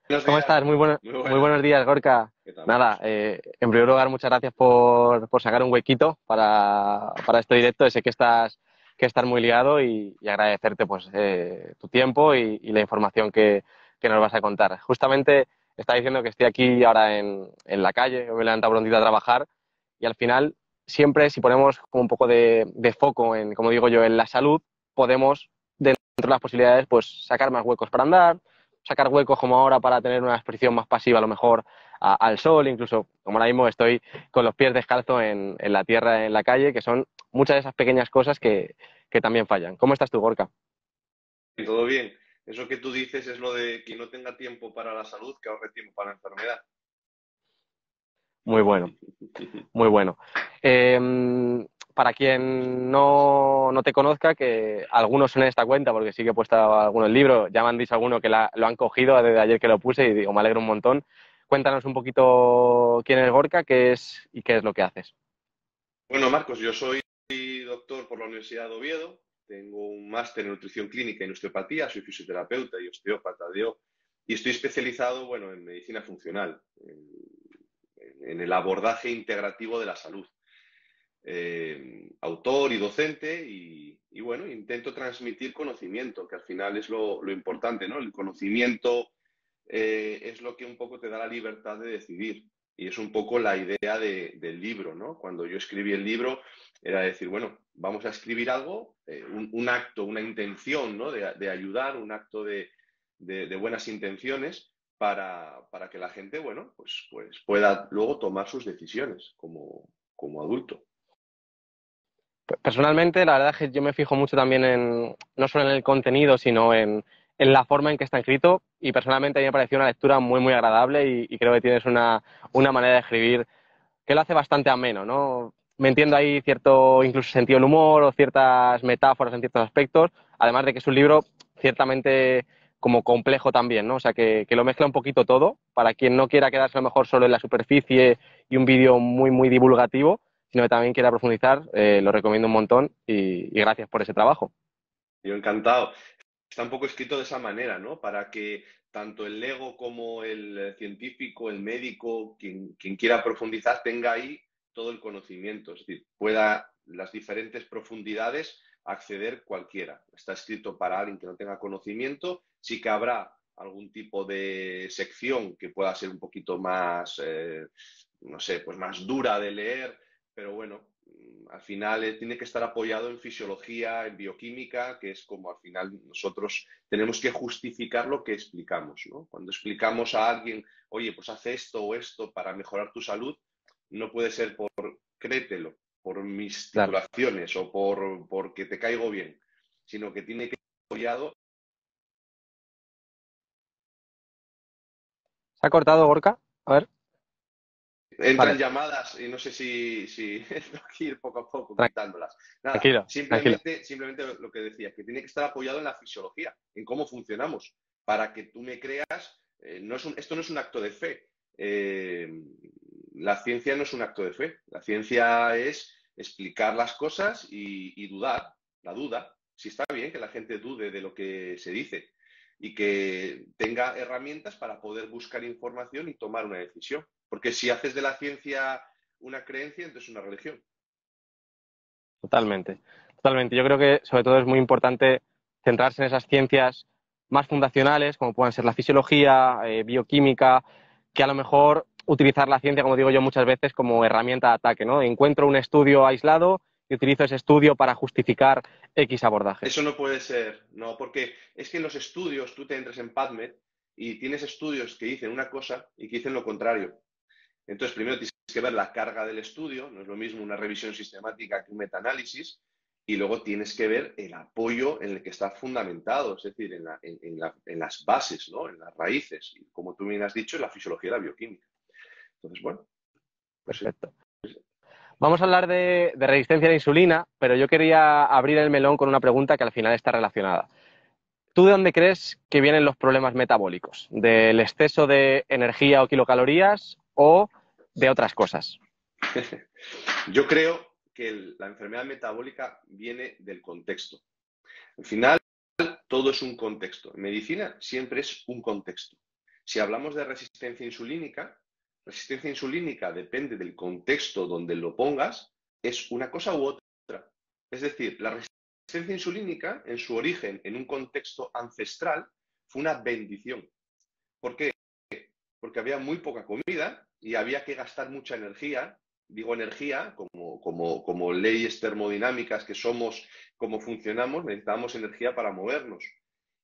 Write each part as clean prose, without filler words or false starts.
Buenos ¿Cómo días, estás? muy Muy buenas. buenos días, Gorka. ¿Qué tal, Nada, Marcos? en primer lugar, muchas gracias por sacar un huequito para este directo. Sé que estás muy liado y agradecerte pues, tu tiempo y la información que nos vas a contar. Justamente estaba diciendo que estoy aquí ahora en la calle, me he levantado prontito a trabajar y al final siempre si ponemos como un poco de foco en, como digo yo, en la salud, podemos, dentro de las posibilidades, pues sacar más huecos para andar, sacar huecos como ahora para tener una exposición más pasiva a lo mejor al sol, incluso como ahora mismo estoy con los pies descalzos en la tierra, en la calle, que son muchas de esas pequeñas cosas que también fallan. ¿Cómo estás tú, Gorka? ¿Todo bien? Eso que tú dices es lo de que no tenga tiempo para la salud, que ahorre tiempo para la enfermedad. Muy bueno, muy bueno. Eh, para quien no te conozca, que algunos son en esta cuenta, porque sí que he puesto algunos libros, ya me han dicho algunos que lo han cogido desde ayer que lo puse y digo, me alegro un montón. Cuéntanos un poquito quién es Gorka, qué es y qué es lo que haces. Bueno, Marcos, yo soy doctor por la Universidad de Oviedo, tengo un máster en nutrición clínica y osteopatía, soy fisioterapeuta y osteópata y estoy especializado, bueno, en medicina funcional, en el abordaje integrativo de la salud. Autor y docente y, bueno, intento transmitir conocimiento, que al final es lo importante, ¿no? El conocimiento es lo que un poco te da la libertad de decidir. Y es un poco la idea del libro, ¿no? Cuando yo escribí el libro era decir, bueno, vamos a escribir algo, un acto, una intención, ¿no? De ayudar, un acto de buenas intenciones para que la gente, bueno, pues pueda luego tomar sus decisiones como adulto. Personalmente, la verdad es que yo me fijo mucho también no solo en el contenido, sino en la forma en que está escrito. Y personalmente a mí me pareció una lectura muy, muy agradable y creo que tienes una manera de escribir que lo hace bastante ameno, ¿no? Me entiendo ahí cierto incluso sentido del humor o ciertas metáforas en ciertos aspectos, además de que es un libro ciertamente como complejo también, ¿no? O sea, que lo mezcla un poquito todo, para quien no quiera quedarse a lo mejor solo en la superficie y un vídeo muy, muy divulgativo, sino que también quiera profundizar, lo recomiendo un montón y gracias por ese trabajo. Yo encantado. Está un poco escrito de esa manera, ¿no? Para que tanto el ego como el científico, el médico, quien quiera profundizar, tenga ahí todo el conocimiento, es decir, pueda las diferentes profundidades acceder cualquiera. Está escrito para alguien que no tenga conocimiento, sí que habrá algún tipo de sección que pueda ser un poquito más, no sé, pues más dura de leer, pero bueno, al final tiene que estar apoyado en fisiología, en bioquímica, que es como al final nosotros tenemos que justificar lo que explicamos, ¿no? Cuando explicamos a alguien, oye, pues hace esto o esto para mejorar tu salud, no puede ser por créetelo, por mis Claro. titulaciones o porque te caigo bien, sino que tiene que estar apoyado. ¿Se ha cortado, Gorka? A ver. Entran Vale, llamadas y no sé si tengo que ir poco a poco tra- quitándolas. Nada, tranquilo, tranquilo. simplemente lo que decía, que tiene que estar apoyado en la fisiología, en cómo funcionamos, para que tú me creas, esto no es un acto de fe. La ciencia no es un acto de fe. La ciencia es explicar las cosas y dudar, la duda. Si está bien que la gente dude de lo que se dice y que tenga herramientas para poder buscar información y tomar una decisión. Porque si haces de la ciencia una creencia, entonces es una religión. Totalmente, totalmente. Yo creo que sobre todo es muy importante centrarse en esas ciencias más fundacionales, como puedan ser la fisiología, bioquímica, que a lo mejor utilizar la ciencia, como digo yo muchas veces, como herramienta de ataque, ¿no? Encuentro un estudio aislado y utilizo ese estudio para justificar X abordaje. Eso no puede ser, no, porque es que en los estudios tú te entras en PubMed y tienes estudios que dicen una cosa y que dicen lo contrario. Entonces, primero tienes que ver la carga del estudio, no es lo mismo una revisión sistemática que un metaanálisis, y luego tienes que ver el apoyo en el que está fundamentado, es decir, en las bases, ¿no? En las raíces, y como tú bien has dicho, en la fisiología y la bioquímica. Entonces, bueno, pues sí. Perfecto. Vamos a hablar de resistencia a la insulina, pero yo quería abrir el melón con una pregunta que al final está relacionada. ¿Tú de dónde crees que vienen los problemas metabólicos? ¿Del exceso de energía o kilocalorías o de otras cosas? Yo creo que la enfermedad metabólica viene del contexto. Al final, todo es un contexto. En medicina siempre es un contexto. Si hablamos de resistencia insulínica depende del contexto donde lo pongas, es una cosa u otra. Es decir, la resistencia insulínica, en su origen, en un contexto ancestral, fue una bendición. ¿Por qué? Porque había muy poca comida y había que gastar mucha energía. Digo energía, como leyes termodinámicas que somos, como funcionamos, necesitamos energía para movernos.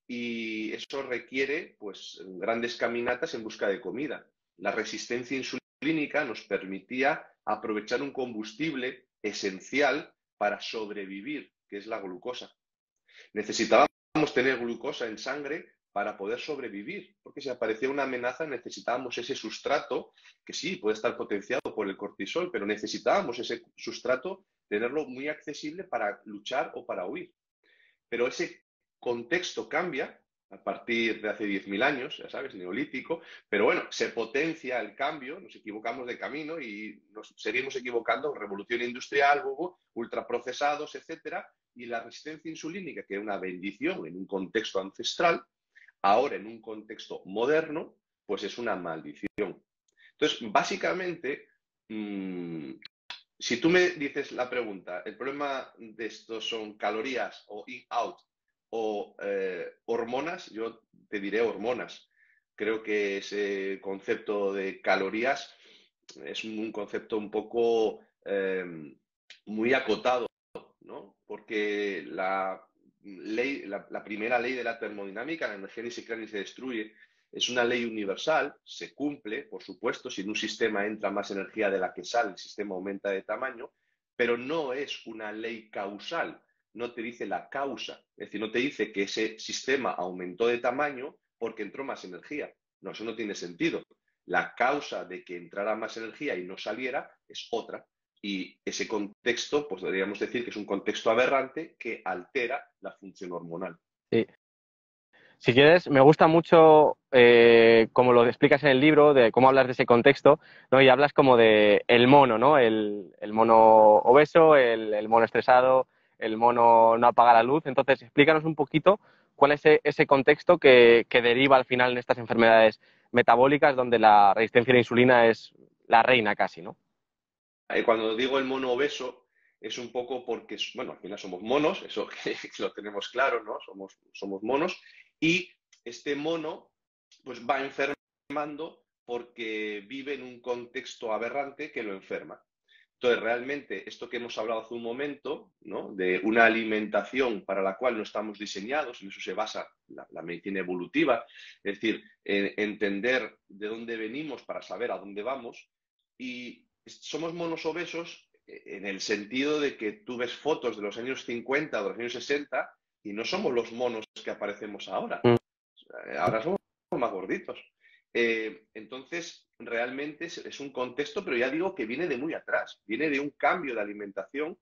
Y eso requiere, pues, grandes caminatas en busca de comida. La resistencia insulínica nos permitía aprovechar un combustible esencial para sobrevivir, que es la glucosa. Necesitábamos tener glucosa en sangre para poder sobrevivir, porque si aparecía una amenaza necesitábamos ese sustrato, que sí, puede estar potenciado por el cortisol, pero necesitábamos ese sustrato, tenerlo muy accesible para luchar o para huir. Pero ese contexto cambia a partir de hace 10.000 años, ya sabes, neolítico, pero bueno, se potencia el cambio, nos equivocamos de camino y nos seguimos equivocando, revolución industrial, hubo ultraprocesados, etcétera, y la resistencia insulínica, que era una bendición en un contexto ancestral, ahora en un contexto moderno, pues es una maldición. Entonces, básicamente, si tú me dices la pregunta, el problema de esto son calorías o in-out o hormonas, yo te diré hormonas. Creo que ese concepto de calorías es un concepto un poco muy acotado, ¿no? Porque la primera ley de la termodinámica, la energía ni se crea ni se destruye, es una ley universal, se cumple, por supuesto, si en un sistema entra más energía de la que sale, el sistema aumenta de tamaño, pero no es una ley causal, no te dice la causa, es decir, no te dice que ese sistema aumentó de tamaño porque entró más energía. No, eso no tiene sentido. La causa de que entrara más energía y no saliera es otra. Y ese contexto, pues deberíamos decir que es un contexto aberrante que altera la función hormonal. Sí. Si quieres, me gusta mucho como lo explicas en el libro, de cómo hablas de ese contexto, ¿no? Y hablas como de el mono, ¿no? El mono obeso, el mono estresado, el mono no apaga la luz. Entonces, explícanos un poquito cuál es ese contexto que deriva al final en estas enfermedades metabólicas donde la resistencia a la insulina es la reina casi, ¿no? Cuando digo el mono obeso, es un poco porque, bueno, al final somos monos, eso que lo tenemos claro, ¿no? Somos monos, y este mono pues va enfermando porque vive en un contexto aberrante que lo enferma. Entonces, realmente, esto que hemos hablado hace un momento, ¿no? De una alimentación para la cual no estamos diseñados, en eso se basa la medicina evolutiva, es decir, entender de dónde venimos para saber a dónde vamos, y somos monos obesos en el sentido de que tú ves fotos de los años 50 o de los años 60 y no somos los monos que aparecemos ahora. Mm. Ahora somos más gorditos. Entonces, realmente es un contexto, pero ya digo que viene de muy atrás, viene de un cambio de alimentación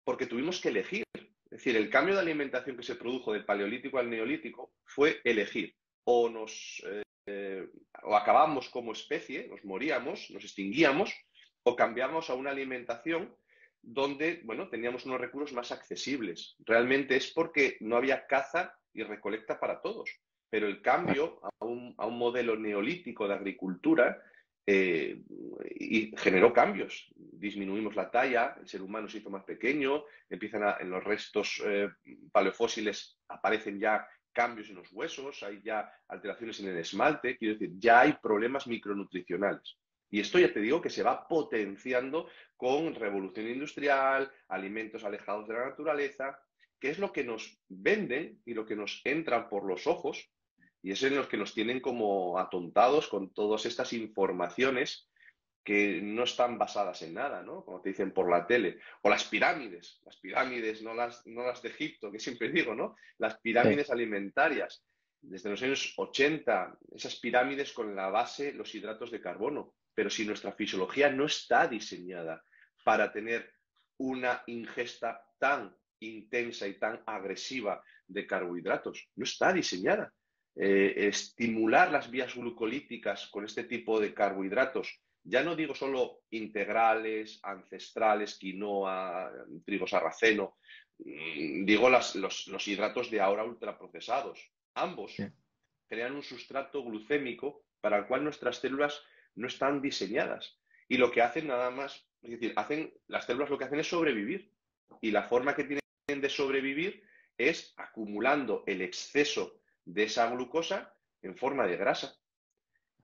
porque tuvimos que elegir. Es decir, el cambio de alimentación que se produjo del paleolítico al neolítico fue elegir. O acabamos como especie, nos moríamos, nos extinguíamos, o cambiamos a una alimentación donde, bueno, teníamos unos recursos más accesibles. Realmente es porque no había caza y recolecta para todos. Pero el cambio a un modelo neolítico de agricultura y generó cambios. Disminuimos la talla, el ser humano se hizo más pequeño, en los restos paleofósiles aparecen ya cambios en los huesos, hay ya alteraciones en el esmalte, quiero decir, ya hay problemas micronutricionales. Y esto ya te digo que se va potenciando con revolución industrial, alimentos alejados de la naturaleza, que es lo que nos venden y lo que nos entra por los ojos, y es en los que nos tienen como atontados con todas estas informaciones que no están basadas en nada, ¿no? Como te dicen por la tele. O las pirámides, no las de Egipto, que siempre digo, ¿no? Las Sí. pirámides alimentarias. Desde los años 80, esas pirámides con la base, los hidratos de carbono. Pero si nuestra fisiología no está diseñada para tener una ingesta tan intensa y tan agresiva de carbohidratos, no está diseñada. Estimular las vías glucolíticas con este tipo de carbohidratos, ya no digo solo integrales, ancestrales, quinoa, trigo sarraceno, digo los hidratos de ahora ultraprocesados. Ambos Sí. crean un sustrato glucémico para el cual nuestras células no están diseñadas. Y lo que hacen nada más, es decir, las células lo que hacen es sobrevivir. Y la forma que tienen de sobrevivir es acumulando el exceso de esa glucosa en forma de grasa.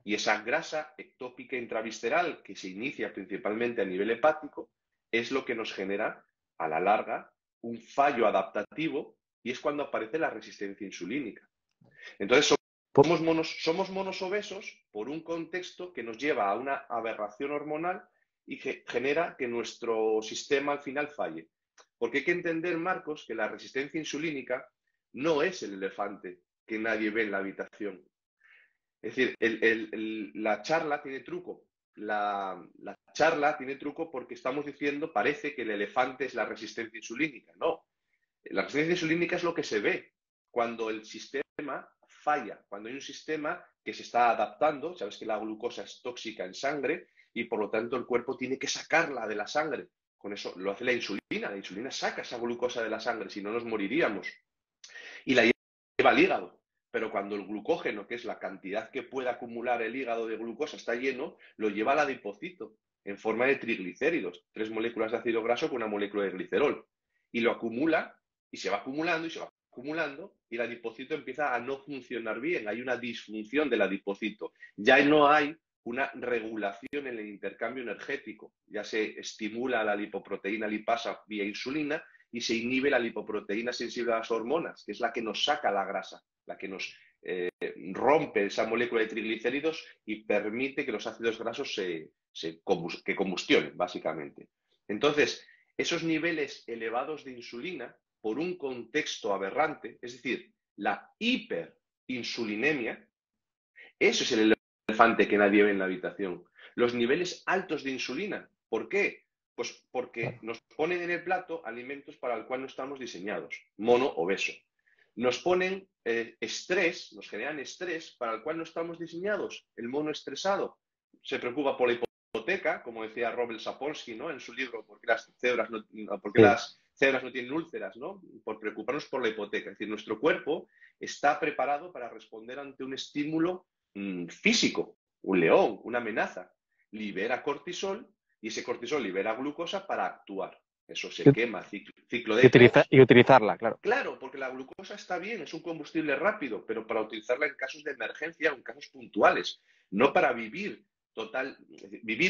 Y esa grasa ectópica intravisceral, que se inicia principalmente a nivel hepático, es lo que nos genera, a la larga, un fallo adaptativo, y es cuando aparece la resistencia insulínica. Entonces, somos monos obesos por un contexto que nos lleva a una aberración hormonal y que genera que nuestro sistema al final falle. Porque hay que entender, Marcos, que la resistencia insulínica no es el elefante que nadie ve en la habitación. Es decir, la charla tiene truco. La charla tiene truco porque estamos diciendo, parece que el elefante es la resistencia insulínica. No, la resistencia insulínica es lo que se ve cuando el sistema falla, cuando hay un sistema que se está adaptando. Sabes que la glucosa es tóxica en sangre y por lo tanto el cuerpo tiene que sacarla de la sangre. Con eso lo hace la insulina saca esa glucosa de la sangre, si no nos moriríamos. Y la lleva al hígado. Pero cuando el glucógeno, que es la cantidad que puede acumular el hígado de glucosa, está lleno, lo lleva al adipocito en forma de triglicéridos, 3 moléculas de ácido graso con una molécula de glicerol. Y lo acumula y se va acumulando y se va acumulando y el adipocito empieza a no funcionar bien. Hay una disfunción del adipocito. Ya no hay una regulación en el intercambio energético. Ya se estimula la lipoproteína lipasa vía insulina y se inhibe la lipoproteína sensible a las hormonas, que es la que nos saca la grasa, la que nos rompe esa molécula de triglicéridos y permite que los ácidos grasos que combustionen, básicamente. Entonces, esos niveles elevados de insulina, por un contexto aberrante, es decir, la hiperinsulinemia, eso es el elefante que nadie ve en la habitación. Los niveles altos de insulina, ¿por qué? Pues porque nos ponen en el plato alimentos para el cual no estamos diseñados, mono obeso. Nos ponen estrés, nos generan estrés para el cual no estamos diseñados, el mono estresado. Se preocupa por la hipoteca, como decía Robert Sapolsky, ¿no? En su libro, ¿Por qué las cebras no tienen úlceras? ¿No? Por preocuparnos por la hipoteca. Es decir, nuestro cuerpo está preparado para responder ante un estímulo físico, un león, una amenaza. Libera cortisol y ese cortisol libera glucosa para actuar. Eso se quema, ciclo de Krebs. Y utilizarla, claro. Claro, porque la glucosa está bien, es un combustible rápido, pero para utilizarla en casos de emergencia o en casos puntuales, no para vivir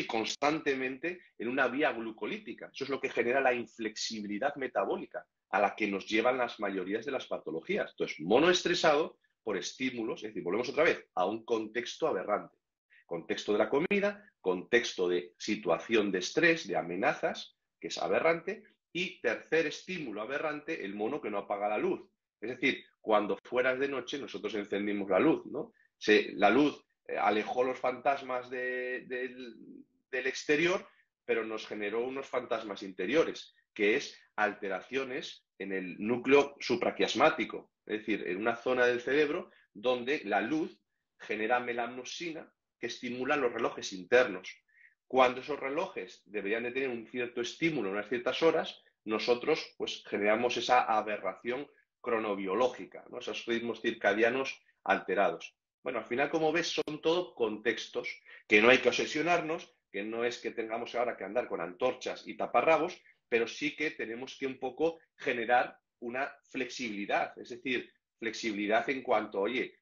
constantemente en una vía glucolítica. Eso es lo que genera la inflexibilidad metabólica a la que nos llevan las mayorías de las patologías. Entonces, monoestresado por estímulos, es decir, volvemos otra vez a un contexto aberrante. Contexto de la comida, contexto de situación de estrés, de amenazas, que es aberrante, y tercer estímulo aberrante, el mono que no apaga la luz. Es decir, cuando fuera de noche nosotros encendimos la luz, ¿no? La luz alejó los fantasmas del exterior, pero nos generó unos fantasmas interiores, que es alteraciones en el núcleo supraquiasmático, es decir, en una zona del cerebro donde la luz genera melanopsina que estimula los relojes internos. Cuando esos relojes deberían de tener un cierto estímulo en unas ciertas horas, nosotros pues generamos esa aberración cronobiológica, ¿no? Esos ritmos circadianos alterados. Bueno, al final, como ves, son todo contextos que no hay que obsesionarnos, que no es que tengamos ahora que andar con antorchas y taparrabos, pero sí que tenemos que un poco generar una flexibilidad, es decir, flexibilidad en cuanto, oye,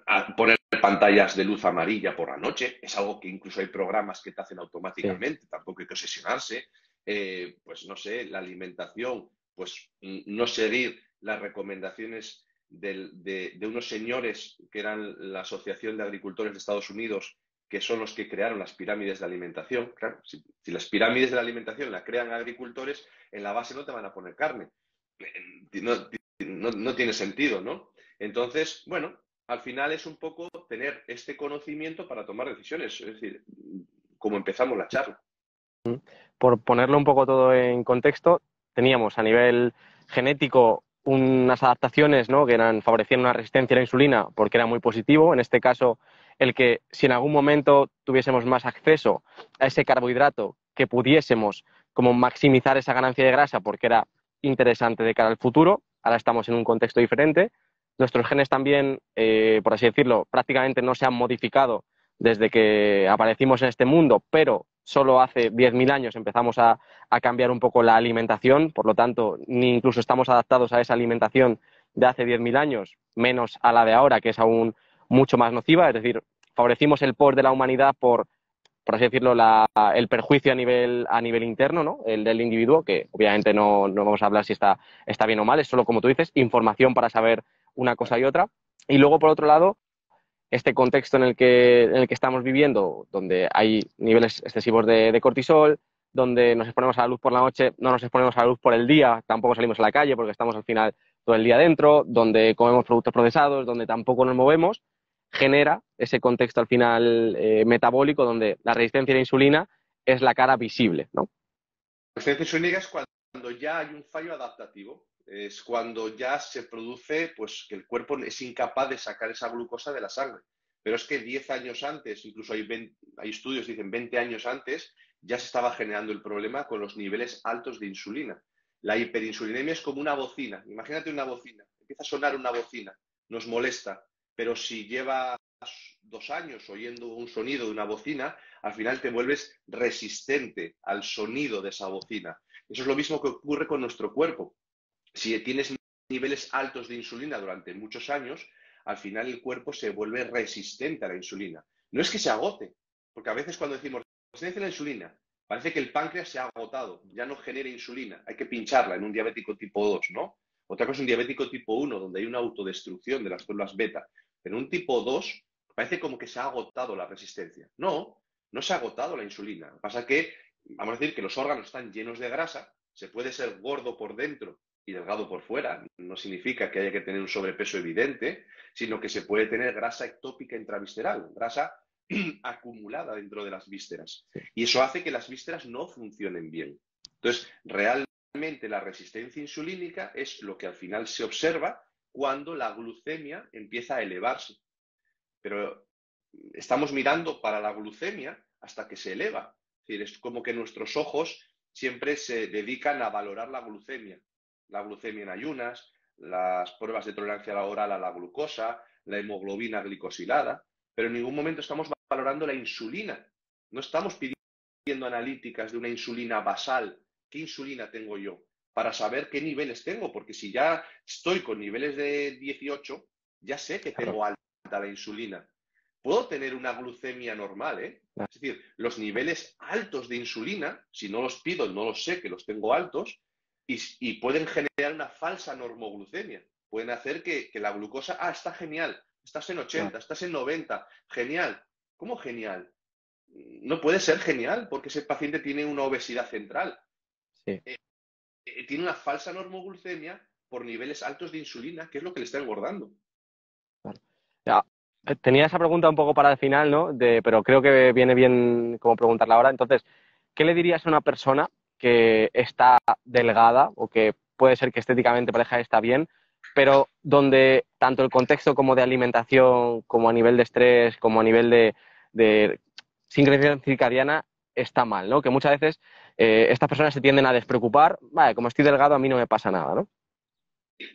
a poner pantallas de luz amarilla por la noche, es algo que incluso hay programas que te hacen automáticamente, tampoco hay que obsesionarse, pues no sé, la alimentación, pues no seguir las recomendaciones de unos señores que eran la Asociación de Agricultores de Estados Unidos, que son los que crearon las pirámides de alimentación. Claro, si las pirámides de la alimentación las crean agricultores, en la base no te van a poner carne. No tiene sentido, ¿no? Entonces, bueno, al final es un poco tener este conocimiento para tomar decisiones, es decir, como empezamos la charla. Por ponerlo un poco todo en contexto, teníamos a nivel genético unas adaptaciones, ¿no?, que favorecían una resistencia a la insulina porque era muy positivo. En este caso, el que si en algún momento tuviésemos más acceso a ese carbohidrato, que pudiésemos como maximizar esa ganancia de grasa porque era interesante de cara al futuro. Ahora estamos en un contexto diferente. nuestros genes también, por así decirlo, prácticamente no se han modificado desde que aparecimos en este mundo, pero solo hace 10.000 años empezamos a cambiar un poco la alimentación, por lo tanto, ni incluso estamos adaptados a esa alimentación de hace 10.000 años, menos a la de ahora, que es aún mucho más nociva, es decir, favorecimos el POR de la humanidad por así decirlo, el perjuicio a nivel interno, ¿no? El del individuo, que obviamente no vamos a hablar si está bien o mal, es solo, como tú dices, información para saber una cosa y otra. Y luego, por otro lado, este contexto en el que estamos viviendo, donde hay niveles excesivos de cortisol, donde nos exponemos a la luz por la noche, no nos exponemos a la luz por el día, tampoco salimos a la calle porque estamos al final todo el día dentro, donde comemos productos procesados, donde tampoco nos movemos, genera ese contexto al final metabólico donde la resistencia a la insulina es la cara visible, ¿no? La resistencia insulínica es cuando ya hay un fallo adaptativo, es cuando ya se produce, pues, que el cuerpo es incapaz de sacar esa glucosa de la sangre. Pero es que 10 años antes, incluso hay estudios que dicen 20 años antes, ya se estaba generando el problema con los niveles altos de insulina. La hiperinsulinemia es como una bocina. Imagínate una bocina. Empieza a sonar una bocina, nos molesta, pero si llevas 2 años oyendo un sonido de una bocina, al final te vuelves resistente al sonido de esa bocina. Eso es lo mismo que ocurre con nuestro cuerpo. Si tienes niveles altos de insulina durante muchos años, al final el cuerpo se vuelve resistente a la insulina. No es que se agote, porque a veces cuando decimos resistencia a la insulina, parece que el páncreas se ha agotado, ya no genera insulina, hay que pincharla en un diabético tipo 2, ¿no? Otra cosa es un diabético tipo 1, donde hay una autodestrucción de las células beta. Pero en un tipo 2 parece como que se ha agotado la resistencia. No, no se ha agotado la insulina. Lo que pasa es que, vamos a decir que los órganos están llenos de grasa, se puede ser gordo por dentro y delgado por fuera. No significa que haya que tener un sobrepeso evidente, sino que se puede tener grasa ectópica intravisceral, grasa acumulada dentro de las vísceras. Y eso hace que las vísceras no funcionen bien. Entonces, realmente la resistencia insulínica es lo que al final se observa cuando la glucemia empieza a elevarse. Pero estamos mirando para la glucemia hasta que se eleva. Es decir, es como que nuestros ojos siempre se dedican a valorar la glucemia en ayunas, las pruebas de tolerancia oral a la glucosa, la hemoglobina glicosilada, pero en ningún momento estamos valorando la insulina. No estamos pidiendo analíticas de una insulina basal. ¿Qué insulina tengo yo? Para saber qué niveles tengo, porque si ya estoy con niveles de 18, ya sé que Claro, tengo alta la insulina. Puedo tener una glucemia normal, ¿eh? claro. Es decir, los niveles altos de insulina, si no los pido, no los sé que los tengo altos, y pueden generar una falsa normoglucemia. Pueden hacer que la glucosa, está genial, estás en 80, estás en 90, genial. ¿Cómo genial? No puede ser genial porque ese paciente tiene una obesidad central. Sí, Tiene una falsa normoglucemia por niveles altos de insulina, que es lo que le está engordando. claro. Ya, tenía esa pregunta un poco para el final, ¿no? Pero creo que viene bien como preguntarla ahora. Entonces, ¿qué le dirías a una persona que está delgada o que puede ser que estéticamente pareja está bien, pero donde tanto el contexto como de alimentación, como a nivel de estrés, como a nivel de sincronización circadiana está mal, ¿no? Que muchas veces estas personas se tienden a despreocupar, vale, como estoy delgado a mí no me pasa nada, ¿no?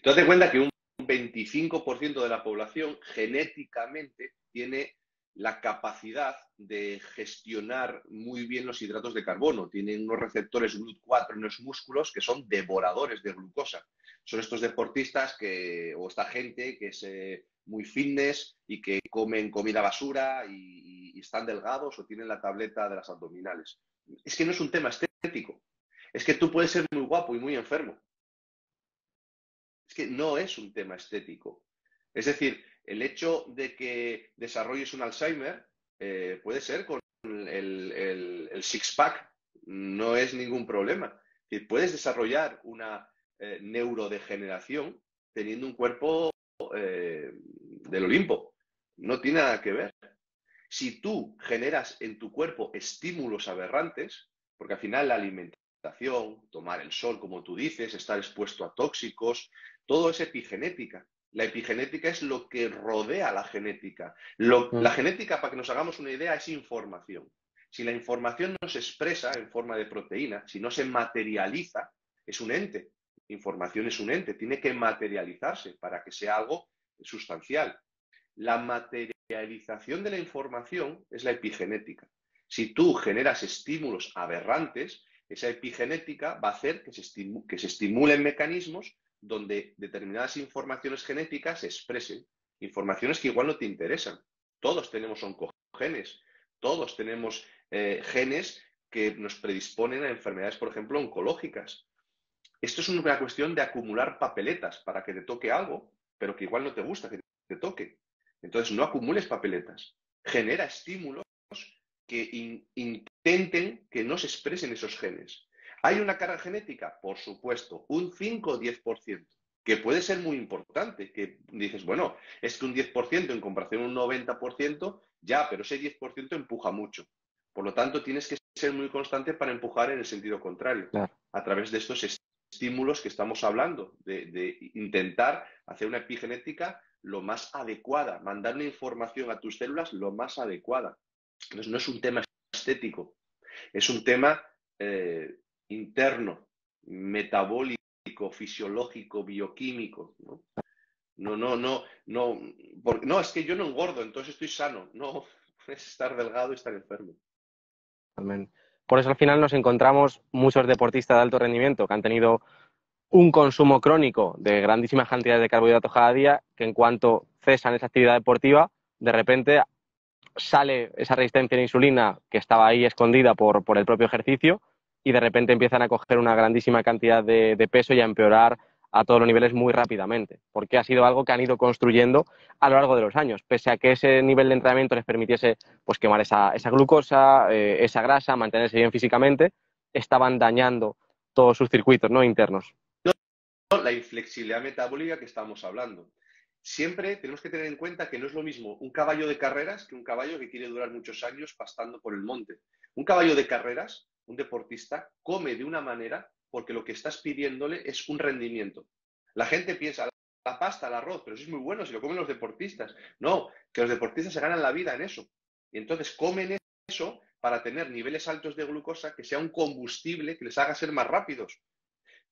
Tú das cuenta que un 25% de la población genéticamente tiene la capacidad de gestionar muy bien los hidratos de carbono. Tienen unos receptores GLUT4 en los músculos que son devoradores de glucosa. Son estos deportistas o esta gente que es muy fitness y que comen comida basura y están delgados o tienen la tableta de las abdominales. Es que no es un tema estético. Es que tú puedes ser muy guapo y muy enfermo. Es que no es un tema estético. Es decir, el hecho de que desarrolles un Alzheimer puede ser con el six-pack, no es ningún problema. Puedes desarrollar una neurodegeneración teniendo un cuerpo del Olimpo. No tiene nada que ver. Si tú generas en tu cuerpo estímulos aberrantes, porque al final la alimentación, tomar el sol, como tú dices, estar expuesto a tóxicos, todo es epigenética. La epigenética es lo que rodea la genética. Mm. La genética, para que nos hagamos una idea, es información. Si la información no se expresa en forma de proteína, si no se materializa, es un ente. Información es un ente, tiene que materializarse para que sea algo sustancial. La materialización de la información es la epigenética. Si tú generas estímulos aberrantes, esa epigenética va a hacer que se estimulen mecanismos donde determinadas informaciones genéticas se expresen. Informaciones que igual no te interesan. Todos tenemos oncogenes, todos tenemos genes que nos predisponen a enfermedades, por ejemplo, oncológicas. Esto es una cuestión de acumular papeletas para que te toque algo, pero que igual no te gusta que te toque. Entonces, no acumules papeletas. Genera estímulos que intenten que no se expresen esos genes. ¿Hay una carga genética? Por supuesto, un 5 o 10%, que puede ser muy importante, que dices, bueno, es que un 10% en comparación a un 90%, ya, pero ese 10% empuja mucho. Por lo tanto, tienes que ser muy constante para empujar en el sentido contrario, Claro. a través de estos estímulos que estamos hablando, de intentar hacer una epigenética lo más adecuada, mandar una información a tus células lo más adecuada. Entonces, no es un tema estético, es un tema interno, metabólico, fisiológico, bioquímico, ¿no? No, es que yo no engordo, entonces estoy sano. No, es estar delgado y estar enfermo. Totalmente. Por eso al final nos encontramos muchos deportistas de alto rendimiento que han tenido un consumo crónico de grandísimas cantidades de carbohidratos cada día, que en cuanto cesan esa actividad deportiva, de repente sale esa resistencia a la insulina que estaba ahí escondida por el propio ejercicio y de repente empiezan a coger una grandísima cantidad de peso y a empeorar a todos los niveles muy rápidamente, porque ha sido algo que han ido construyendo a lo largo de los años, pese a que ese nivel de entrenamiento les permitiese pues, quemar esa glucosa, esa grasa, mantenerse bien físicamente, estaban dañando todos sus circuitos, ¿no?, internos. La inflexibilidad metabólica que estamos hablando. Siempre tenemos que tener en cuenta que no es lo mismo un caballo de carreras que un caballo que quiere durar muchos años pastando por el monte. Un caballo de carreras, un deportista, come de una manera porque lo que estás pidiéndole es un rendimiento. La gente piensa, la pasta, el arroz, pero eso es muy bueno si lo comen los deportistas. No, que los deportistas se ganan la vida en eso. Y entonces comen eso para tener niveles altos de glucosa que sea un combustible que les haga ser más rápidos.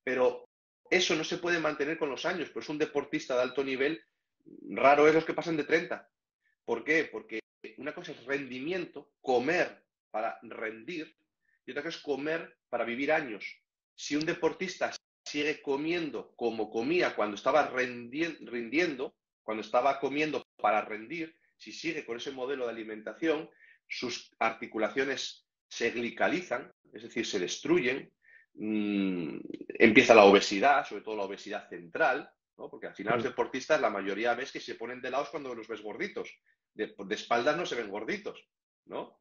Pero eso no se puede mantener con los años, pues un deportista de alto nivel, raro es los que pasan de 30. ¿Por qué? Porque una cosa es rendimiento, comer para rendir, y otra cosa es comer para vivir años. Si un deportista sigue comiendo como comía cuando estaba rindiendo, cuando estaba comiendo para rendir, si sigue con ese modelo de alimentación, sus articulaciones se glicalizan, es decir, se destruyen, empieza la obesidad, sobre todo la obesidad central, ¿no? Porque al final los deportistas, la mayoría ves que se ponen de lados cuando los ves gorditos. De espaldas no se ven gorditos, ¿no?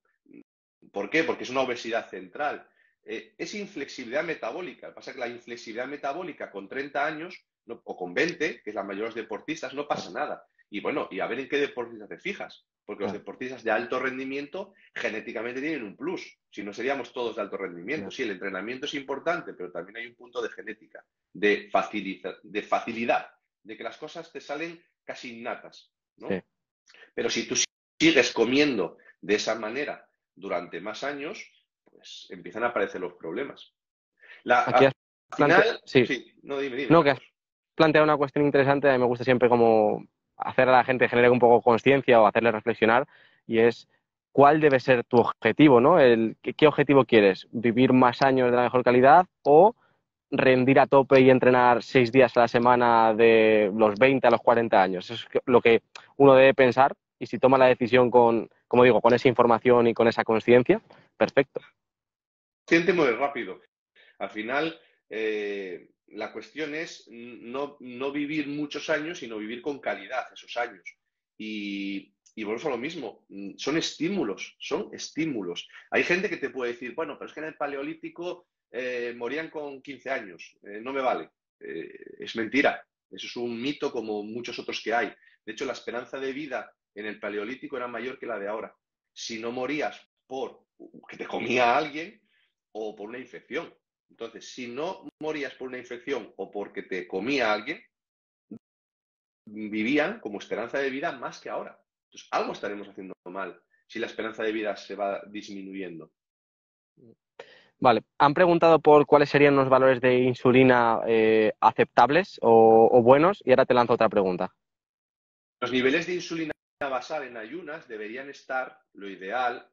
¿Por qué? Porque es una obesidad central. Es inflexibilidad metabólica. Lo que pasa es que la inflexibilidad metabólica con 30 años o con 20, que es la mayoría de los deportistas, no pasa nada. Y bueno, y a ver en qué deportistas te fijas. Porque los deportistas de alto rendimiento genéticamente tienen un plus. Si no, seríamos todos de alto rendimiento. Sí, el entrenamiento es importante, pero también hay un punto de genética, de facilidad, de que las cosas te salen casi innatas, ¿no? Sí. Pero si tú sigues comiendo de esa manera durante más años, pues empiezan a aparecer los problemas. Aquí has Al final, sí. sí, no, dime, No, que has Carlos. planteado una cuestión interesante, a mí me gusta siempre como hacer a la gente genere un poco conciencia o hacerle reflexionar, y es cuál debe ser tu objetivo, ¿no? ¿Qué objetivo quieres? ¿Vivir más años de la mejor calidad o rendir a tope y entrenar 6 días a la semana de los 20 a los 40 años? Eso es lo que uno debe pensar, y si toma la decisión con, como digo, con esa información y con esa conciencia, perfecto. Siente muy rápido. Al final, la cuestión es no vivir muchos años, sino vivir con calidad esos años. Y volvemos a lo mismo, son estímulos, son estímulos. Hay gente que te puede decir, bueno, pero es que en el Paleolítico morían con 15 años, no me vale. Es mentira, eso es un mito como muchos otros que hay. De hecho, la esperanza de vida en el Paleolítico era mayor que la de ahora. Si no morías por que te comía alguien o por una infección. Entonces, si no morías por una infección o porque te comía alguien, vivían como esperanza de vida más que ahora. Entonces, algo estaremos haciendo mal si la esperanza de vida se va disminuyendo. Vale, han preguntado por cuáles serían los valores de insulina aceptables o buenos, y ahora te lanzo otra pregunta. Los niveles de insulina basal en ayunas deberían estar, lo ideal,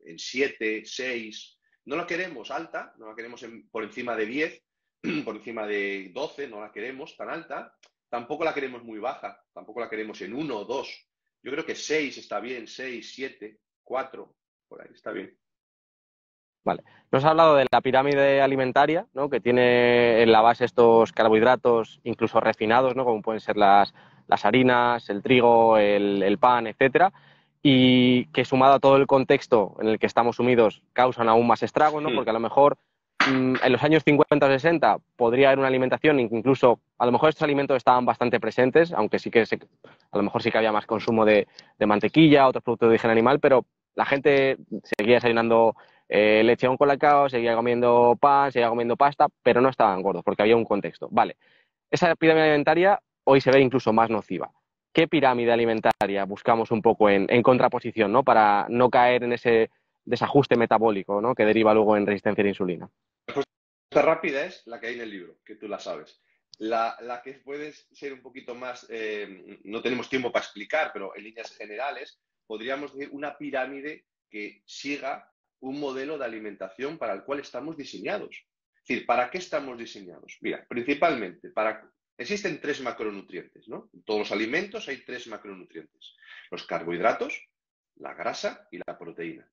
en 7, 6. No la queremos alta, no la queremos por encima de 10, por encima de 12, no la queremos tan alta. Tampoco la queremos muy baja, tampoco la queremos en 1 o 2. Yo creo que 6 está bien, 6, 7, 4, por ahí está bien. Vale. Nos has hablado de la pirámide alimentaria, ¿no? Que tiene en la base estos carbohidratos, incluso refinados, ¿no? Como pueden ser las harinas, el trigo, el pan, etcétera, y que sumado a todo el contexto en el que estamos sumidos causan aún más estragos, ¿no? Porque a lo mejor en los años 50 o 60 podría haber una alimentación, incluso a lo mejor estos alimentos estaban bastante presentes, aunque sí que a lo mejor sí que había más consumo de mantequilla, otros productos de origen animal, pero la gente seguía desayunando leche con colacao, seguía comiendo pan, seguía comiendo pasta, pero no estaban gordos porque había un contexto. Vale, esa pirámide alimentaria hoy se ve incluso más nociva. ¿Qué pirámide alimentaria buscamos un poco en contraposición, ¿no? Para no caer en ese desajuste metabólico, ¿no? Que deriva luego en resistencia a la insulina? La respuesta rápida es la que hay en el libro, que tú la sabes. La que puede ser un poquito más, no tenemos tiempo para explicar, pero en líneas generales podríamos decir una pirámide que siga un modelo de alimentación para el cual estamos diseñados. Es decir, ¿para qué estamos diseñados? Mira, principalmente existen 3 macronutrientes, ¿no? En todos los alimentos hay 3 macronutrientes: los carbohidratos, la grasa y la proteína.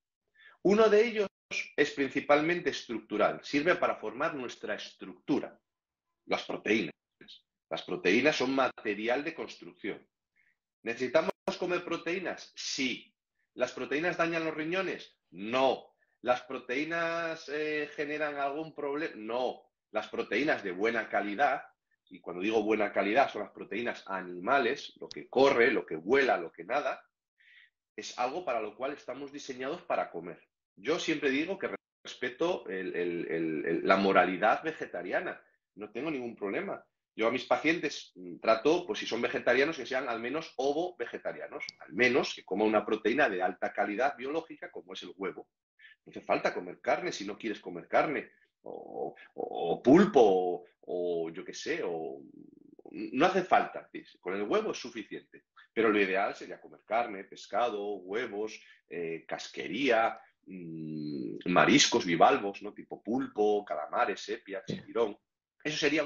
Uno de ellos es principalmente estructural, sirve para formar nuestra estructura, las proteínas. Las proteínas son material de construcción. ¿Necesitamos comer proteínas? Sí. ¿Las proteínas dañan los riñones? No. ¿Las proteínas generan algún problema? No. Las proteínas de buena calidad, y cuando digo buena calidad son las proteínas animales, lo que corre, lo que vuela, lo que nada, es algo para lo cual estamos diseñados para comer. Yo siempre digo que respeto la moralidad vegetariana, no tengo ningún problema. Yo a mis pacientes trato, pues si son vegetarianos, que sean al menos ovo-vegetarianos, al menos que coman una proteína de alta calidad biológica como es el huevo. No hace falta comer carne si no quieres comer carne, o pulpo, o yo qué sé, no hace falta. Con el huevo es suficiente. Pero lo ideal sería comer carne, pescado, huevos, casquería, mariscos bivalvos, ¿no? Tipo pulpo, calamares, sepia, chipirón. Eso sería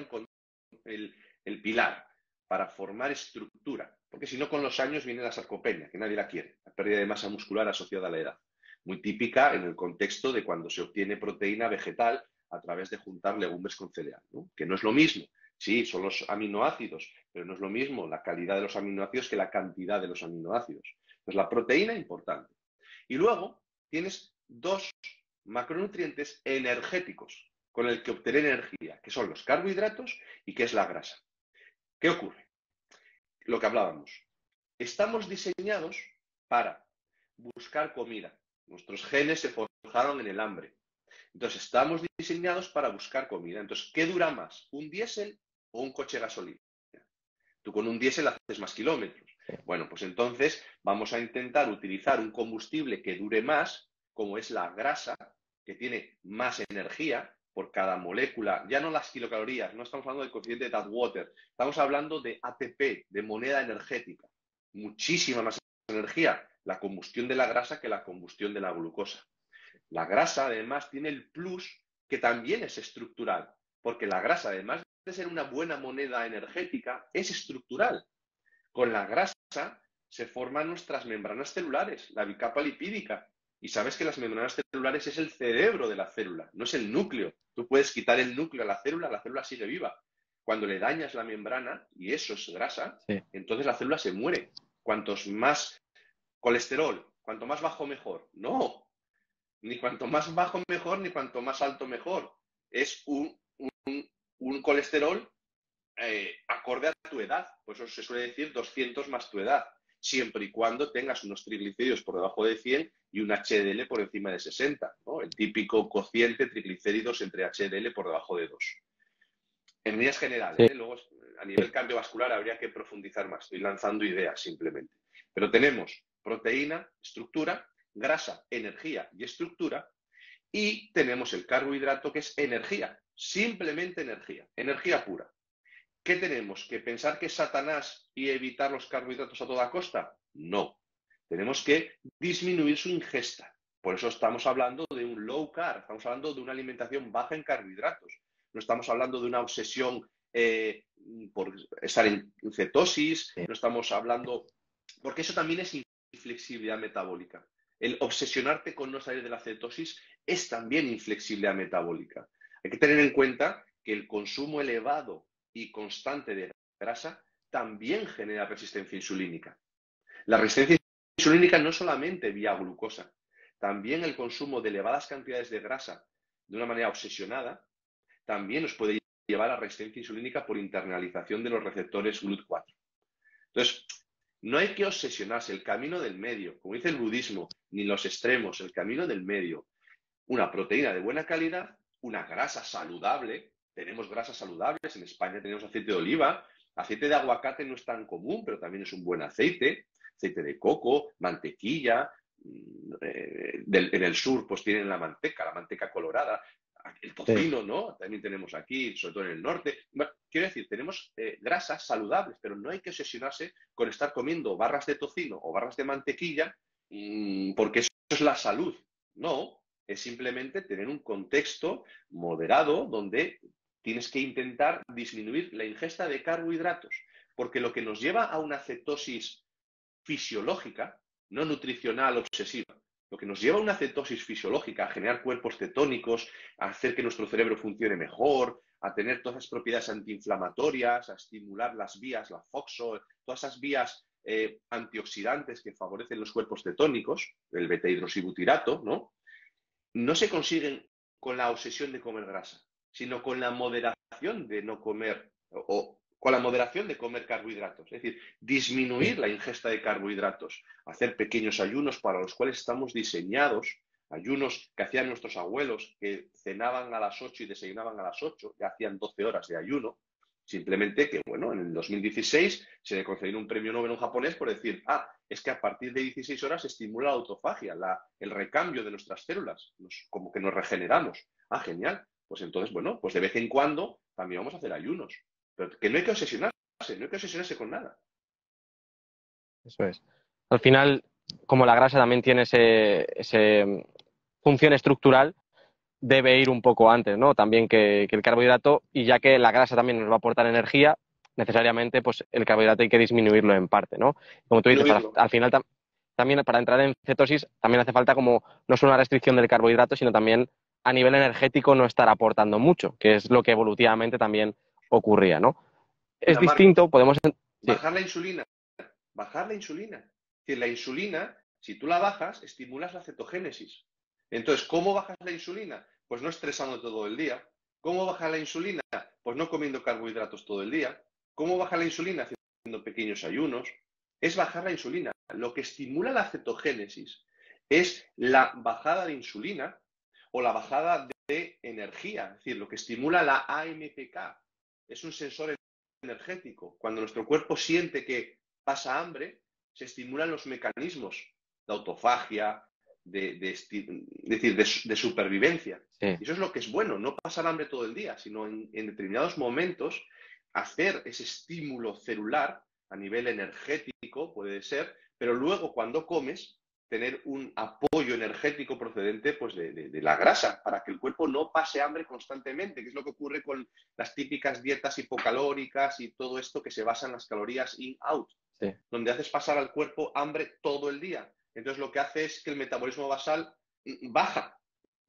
el pilar para formar estructura. Porque si no, con los años viene la sarcopenia, que nadie la quiere, la pérdida de masa muscular asociada a la edad. Muy típica en el contexto de cuando se obtiene proteína vegetal a través de juntar legumbres con cereal, ¿no? Que no es lo mismo. Sí, son los aminoácidos, pero no es lo mismo la calidad de los aminoácidos que la cantidad de los aminoácidos. Entonces, la proteína, importante. Y luego tienes 2 macronutrientes energéticos con el que obtener energía, que son los carbohidratos y que es la grasa. ¿Qué ocurre? Lo que hablábamos. Estamos diseñados para buscar comida. Nuestros genes se forjaron en el hambre. Entonces, estamos diseñados para buscar comida. Entonces, ¿qué dura más? ¿Un diésel o un coche gasolina? Tú con un diésel haces más kilómetros. Bueno, pues entonces vamos a intentar utilizar un combustible que dure más, como es la grasa, que tiene más energía por cada molécula. Ya no las kilocalorías, no estamos hablando del coeficiente de Atwater, estamos hablando de ATP, de moneda energética. Muchísima más energía la combustión de la grasa que la combustión de la glucosa. La grasa, además, tiene el plus que también es estructural, porque la grasa, además de ser una buena moneda energética, es estructural. Con la grasa se forman nuestras membranas celulares, la bicapa lipídica. Y sabes que las membranas celulares es el cerebro de la célula, no es el núcleo. Tú puedes quitar el núcleo a la célula sigue viva. Cuando le dañas la membrana, y eso es grasa, Sí. entonces la célula se muere. Cuantos más colesterol, cuanto más bajo mejor. No, ni cuanto más bajo mejor, ni cuanto más alto mejor. Es un colesterol acorde a tu edad. Por eso se suele decir 200 más tu edad, siempre y cuando tengas unos triglicéridos por debajo de 100 y un HDL por encima de 60, ¿no? El típico cociente triglicéridos entre HDL por debajo de 2. En líneas generales, Sí. luego a nivel cardiovascular habría que profundizar más. Estoy lanzando ideas simplemente. Pero tenemos proteína, estructura, grasa, energía y estructura, y tenemos el carbohidrato, que es energía, simplemente energía pura. ¿Qué tenemos? ¿Que pensar que es Satanás y evitar los carbohidratos a toda costa? No. Tenemos que disminuir su ingesta. Por eso estamos hablando de un low carb, estamos hablando de una alimentación baja en carbohidratos. No estamos hablando de una obsesión por estar en cetosis, no estamos hablando, porque eso también es inflexibilidad metabólica. El obsesionarte con no salir de la cetosis es también inflexibilidad metabólica. Hay que tener en cuenta que el consumo elevado y constante de grasa también genera resistencia insulínica. La resistencia insulínica no solamente vía glucosa, también el consumo de elevadas cantidades de grasa de una manera obsesionada también nos puede llevar a resistencia insulínica por internalización de los receptores GLUT4. Entonces, no hay que obsesionarse, el camino del medio, como dice el budismo, ni los extremos, el camino del medio. Una proteína de buena calidad, una grasa saludable, tenemos grasas saludables, en España tenemos aceite de oliva, aceite de aguacate no es tan común, pero también es un buen aceite, aceite de coco, mantequilla, en el sur pues tienen la manteca colorada, el tocino, ¿no? También tenemos aquí, sobre todo en el norte. Bueno, quiero decir, tenemos grasas saludables, pero no hay que obsesionarse con estar comiendo barras de tocino o barras de mantequilla porque eso es la salud. No, es simplemente tener un contexto moderado donde tienes que intentar disminuir la ingesta de carbohidratos, porque lo que nos lleva a una cetosis fisiológica, no nutricional obsesiva, lo que nos lleva a una cetosis fisiológica, a generar cuerpos cetónicos, a hacer que nuestro cerebro funcione mejor, a tener todas las propiedades antiinflamatorias, a estimular las vías, la FOXO, todas esas vías antioxidantes que favorecen los cuerpos cetónicos, el beta-hidroxibutirato, ¿no? No se consiguen con la obsesión de comer grasa, sino con la moderación de no comer o con la moderación de comer carbohidratos. Es decir, disminuir la ingesta de carbohidratos, hacer pequeños ayunos para los cuales estamos diseñados, ayunos que hacían nuestros abuelos, que cenaban a las 8 y desayunaban a las 8, que hacían 12 horas de ayuno. Simplemente que, bueno, en el 2016 se le concedió un premio Nobel a un japonés por decir, es que a partir de 16 horas se estimula la autofagia, el recambio de nuestras células, como que nos regeneramos. Genial. Pues entonces, bueno, pues de vez en cuando también vamos a hacer ayunos. Pero que no hay que obsesionarse, no hay que obsesionarse con nada. Eso es. Al final, como la grasa también tiene ese función estructural, debe ir un poco antes, ¿no? También que el carbohidrato, y ya que la grasa también nos va a aportar energía, necesariamente pues el carbohidrato hay que disminuirlo en parte, ¿no? Como tú dices, al final también para entrar en cetosis también hace falta como no solo una restricción del carbohidrato, sino también a nivel energético no estar aportando mucho, que es lo que evolutivamente también ocurría, ¿no? Es Mira, Marcos, distinto, podemos... bajar la insulina. Bajar la insulina. Es decir, la insulina, si tú la bajas, estimulas la cetogénesis. Entonces, ¿cómo bajas la insulina? Pues no estresando todo el día. ¿Cómo baja la insulina? Pues no comiendo carbohidratos todo el día. ¿Cómo baja la insulina? Haciendo pequeños ayunos. Es bajar la insulina. Lo que estimula la cetogénesis es la bajada de insulina o la bajada de energía. Es decir, lo que estimula la AMPK. Es un sensor energético. Cuando nuestro cuerpo siente que pasa hambre, se estimulan los mecanismos de autofagia, de supervivencia. Sí. Y eso es lo que es bueno, no pasar hambre todo el día, sino en determinados momentos hacer ese estímulo celular a nivel energético, puede ser, pero luego cuando comes, tener un apoyo energético procedente pues, de la grasa, para que el cuerpo no pase hambre constantemente, que es lo que ocurre con las típicas dietas hipocalóricas y todo esto que se basa en las calorías in-out, Sí. donde haces pasar al cuerpo hambre todo el día. Entonces lo que hace es que el metabolismo basal baja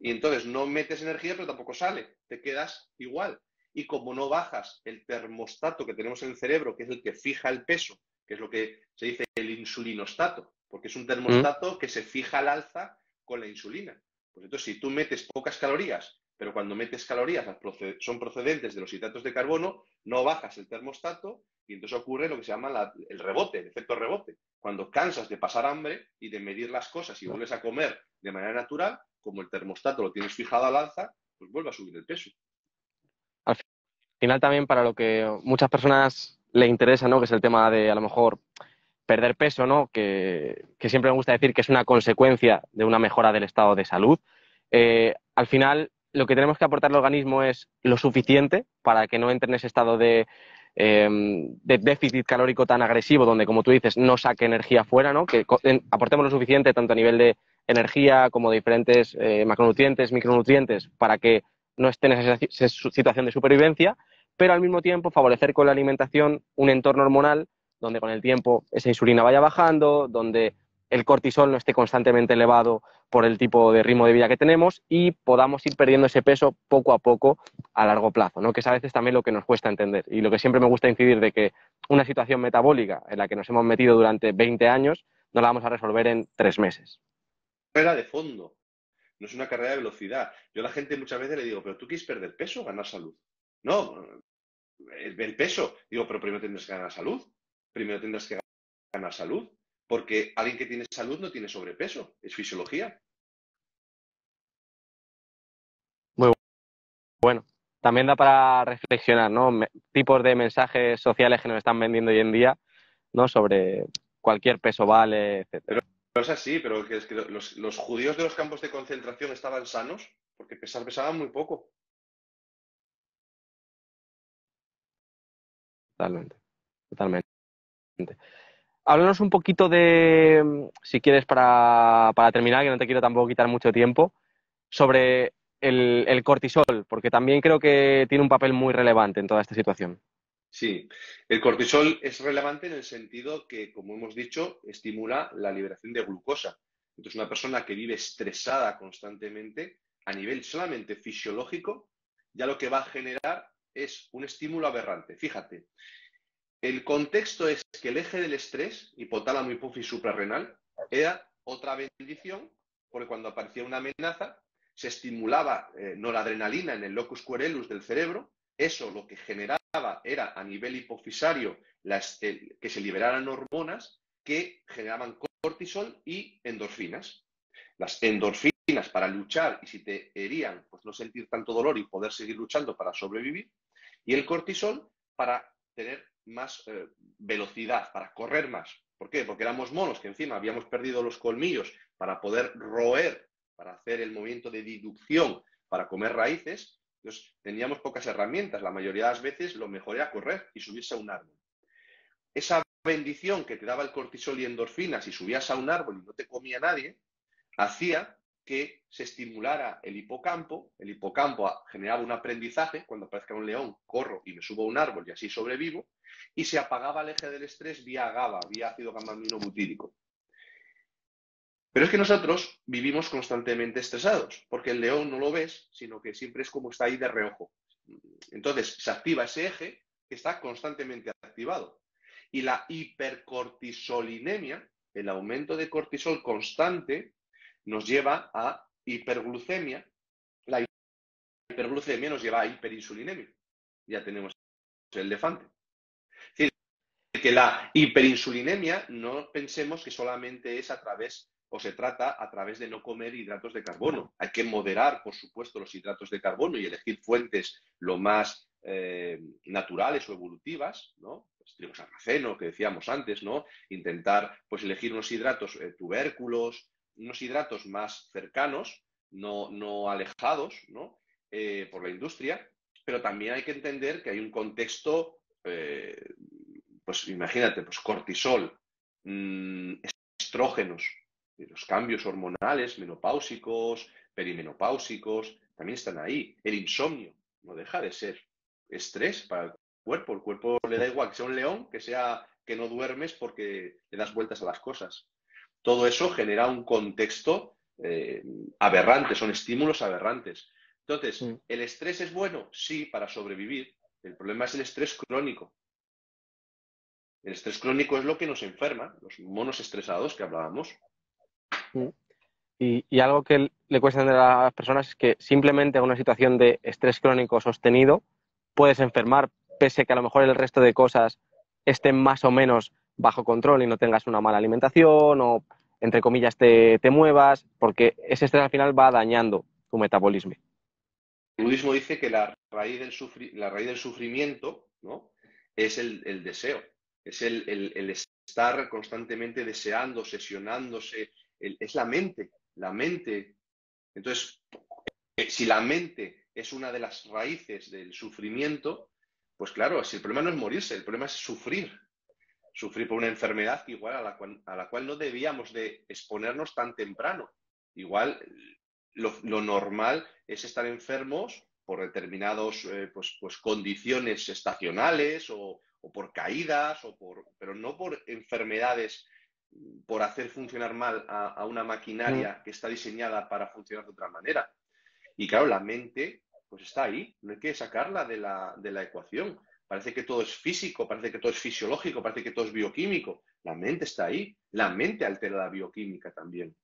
y entonces no metes energía pero tampoco sale, te quedas igual. Y como no bajas el termostato que tenemos en el cerebro, que es el que fija el peso, que es lo que se dice el insulinostato, porque es un termostato que se fija al alza con la insulina. Pues entonces, si tú metes pocas calorías, pero cuando metes calorías son procedentes de los hidratos de carbono, no bajas el termostato y entonces ocurre lo que se llama el rebote, el efecto rebote. Cuando cansas de pasar hambre y de medir las cosas y vuelves a comer de manera natural, como el termostato lo tienes fijado al alza, pues vuelve a subir el peso. Al final también para lo que muchas personas le interesa, ¿no? Que es el tema de a lo mejor perder peso, ¿no? Que siempre me gusta decir que es una consecuencia de una mejora del estado de salud. Al final lo que tenemos que aportar al organismo es lo suficiente para que no entre en ese estado de de déficit calórico tan agresivo, donde, como tú dices, no saque energía fuera, ¿no? Que aportemos lo suficiente tanto a nivel de energía como de diferentes macronutrientes, micronutrientes, para que no esté en esa situación de supervivencia, pero al mismo tiempo favorecer con la alimentación un entorno hormonal donde con el tiempo esa insulina vaya bajando, donde el cortisol no esté constantemente elevado por el tipo de ritmo de vida que tenemos y podamos ir perdiendo ese peso poco a poco a largo plazo, ¿no? Que es a veces también lo que nos cuesta entender y lo que siempre me gusta incidir de que una situación metabólica en la que nos hemos metido durante 20 años no la vamos a resolver en 3 meses. Carrera de fondo, no es una carrera de velocidad. Yo a la gente muchas veces le digo, ¿pero tú quieres perder peso o ganar salud? No, el peso. Digo, pero primero tendrás que ganar salud. Primero tendrás que ganar salud. Porque alguien que tiene salud no tiene sobrepeso, es fisiología. Muy bueno. También da para reflexionar, ¿no? Tipos de mensajes sociales que nos están vendiendo hoy en día, ¿no? Sobre cualquier peso vale, etcétera. Pero es así, pero es que los judíos de los campos de concentración estaban sanos porque pesaban muy poco. Totalmente, totalmente. Háblanos un poquito de, si quieres, para terminar, que no te quiero tampoco quitar mucho tiempo, sobre el cortisol, porque también creo que tiene un papel muy relevante en toda esta situación. Sí, el cortisol es relevante en el sentido que, como hemos dicho, estimula la liberación de glucosa. Entonces, una persona que vive estresada constantemente, a nivel solamente fisiológico, ya lo que va a generar es un estímulo aberrante. Fíjate, el contexto es que el eje del estrés, hipotálamo, hipófisis suprarrenal, era otra bendición, porque cuando aparecía una amenaza, se estimulaba noradrenalina en el locus coeruleus del cerebro. Eso lo que generaba era a nivel hipofisario que se liberaran hormonas que generaban cortisol y endorfinas. Las endorfinas para luchar y si te herían, pues no sentir tanto dolor y poder seguir luchando para sobrevivir. Y el cortisol para tener más velocidad, para correr más. ¿Por qué? Porque éramos monos que encima habíamos perdido los colmillos para poder roer, para hacer el movimiento de deducción, para comer raíces. Entonces teníamos pocas herramientas. La mayoría de las veces lo mejor era correr y subirse a un árbol. Esa bendición que te daba el cortisol y endorfinas y subías a un árbol y no te comía nadie, hacía que se estimulara el hipocampo generaba un aprendizaje, cuando aparezca un león, corro y me subo a un árbol y así sobrevivo, y se apagaba el eje del estrés vía GABA, vía ácido gamma-aminobutírico. Pero es que nosotros vivimos constantemente estresados, porque el león no lo ves, sino que siempre es como está ahí de reojo. Entonces se activa ese eje que está constantemente activado. Y la hipercortisolinemia, el aumento de cortisol constante, nos lleva a hiperglucemia. La hiperglucemia nos lleva a hiperinsulinemia. Ya tenemos el elefante. Es decir, que la hiperinsulinemia no pensemos que solamente es a través o se trata a través de no comer hidratos de carbono. Hay que moderar, por supuesto, los hidratos de carbono y elegir fuentes lo más naturales o evolutivas, ¿no? Pues, trigo sarraceno, que decíamos antes, ¿no? Intentar pues elegir unos hidratos tubérculos, unos hidratos más cercanos, no alejados, ¿no? Por la industria, pero también hay que entender que hay un contexto, pues imagínate, pues cortisol, estrógenos, los cambios hormonales, menopáusicos, perimenopáusicos, también están ahí. El insomnio no deja de ser estrés para el cuerpo. El cuerpo le da igual que sea un león, que sea que no duermes porque le das vueltas a las cosas. Todo eso genera un contexto aberrante, son estímulos aberrantes. Entonces, ¿el estrés es bueno? Sí, para sobrevivir. El problema es el estrés crónico. El estrés crónico es lo que nos enferma, los monos estresados que hablábamos. Y algo que le cuesta entender a las personas es que simplemente en una situación de estrés crónico sostenido puedes enfermar, pese que a lo mejor el resto de cosas estén más o menos bajo control y no tengas una mala alimentación o, entre comillas, te muevas, porque ese estrés al final va dañando tu metabolismo. El budismo dice que la raíz del sufrimiento, ¿no? Es el deseo, es el estar constantemente deseando, obsesionándose, es la mente, la mente. Entonces, si la mente es una de las raíces del sufrimiento, pues claro, si el problema no es morirse, el problema es sufrir por una enfermedad que igual a la cual no debíamos de exponernos tan temprano. Igual lo normal es estar enfermos por determinadas pues condiciones estacionales o por caídas, pero no por enfermedades, por hacer funcionar mal a una Mm. maquinaria que está diseñada para funcionar de otra manera. Y claro, la mente pues está ahí, no hay que sacarla de la ecuación. Parece que todo es físico, parece que todo es fisiológico, parece que todo es bioquímico. La mente está ahí, la mente altera la bioquímica también.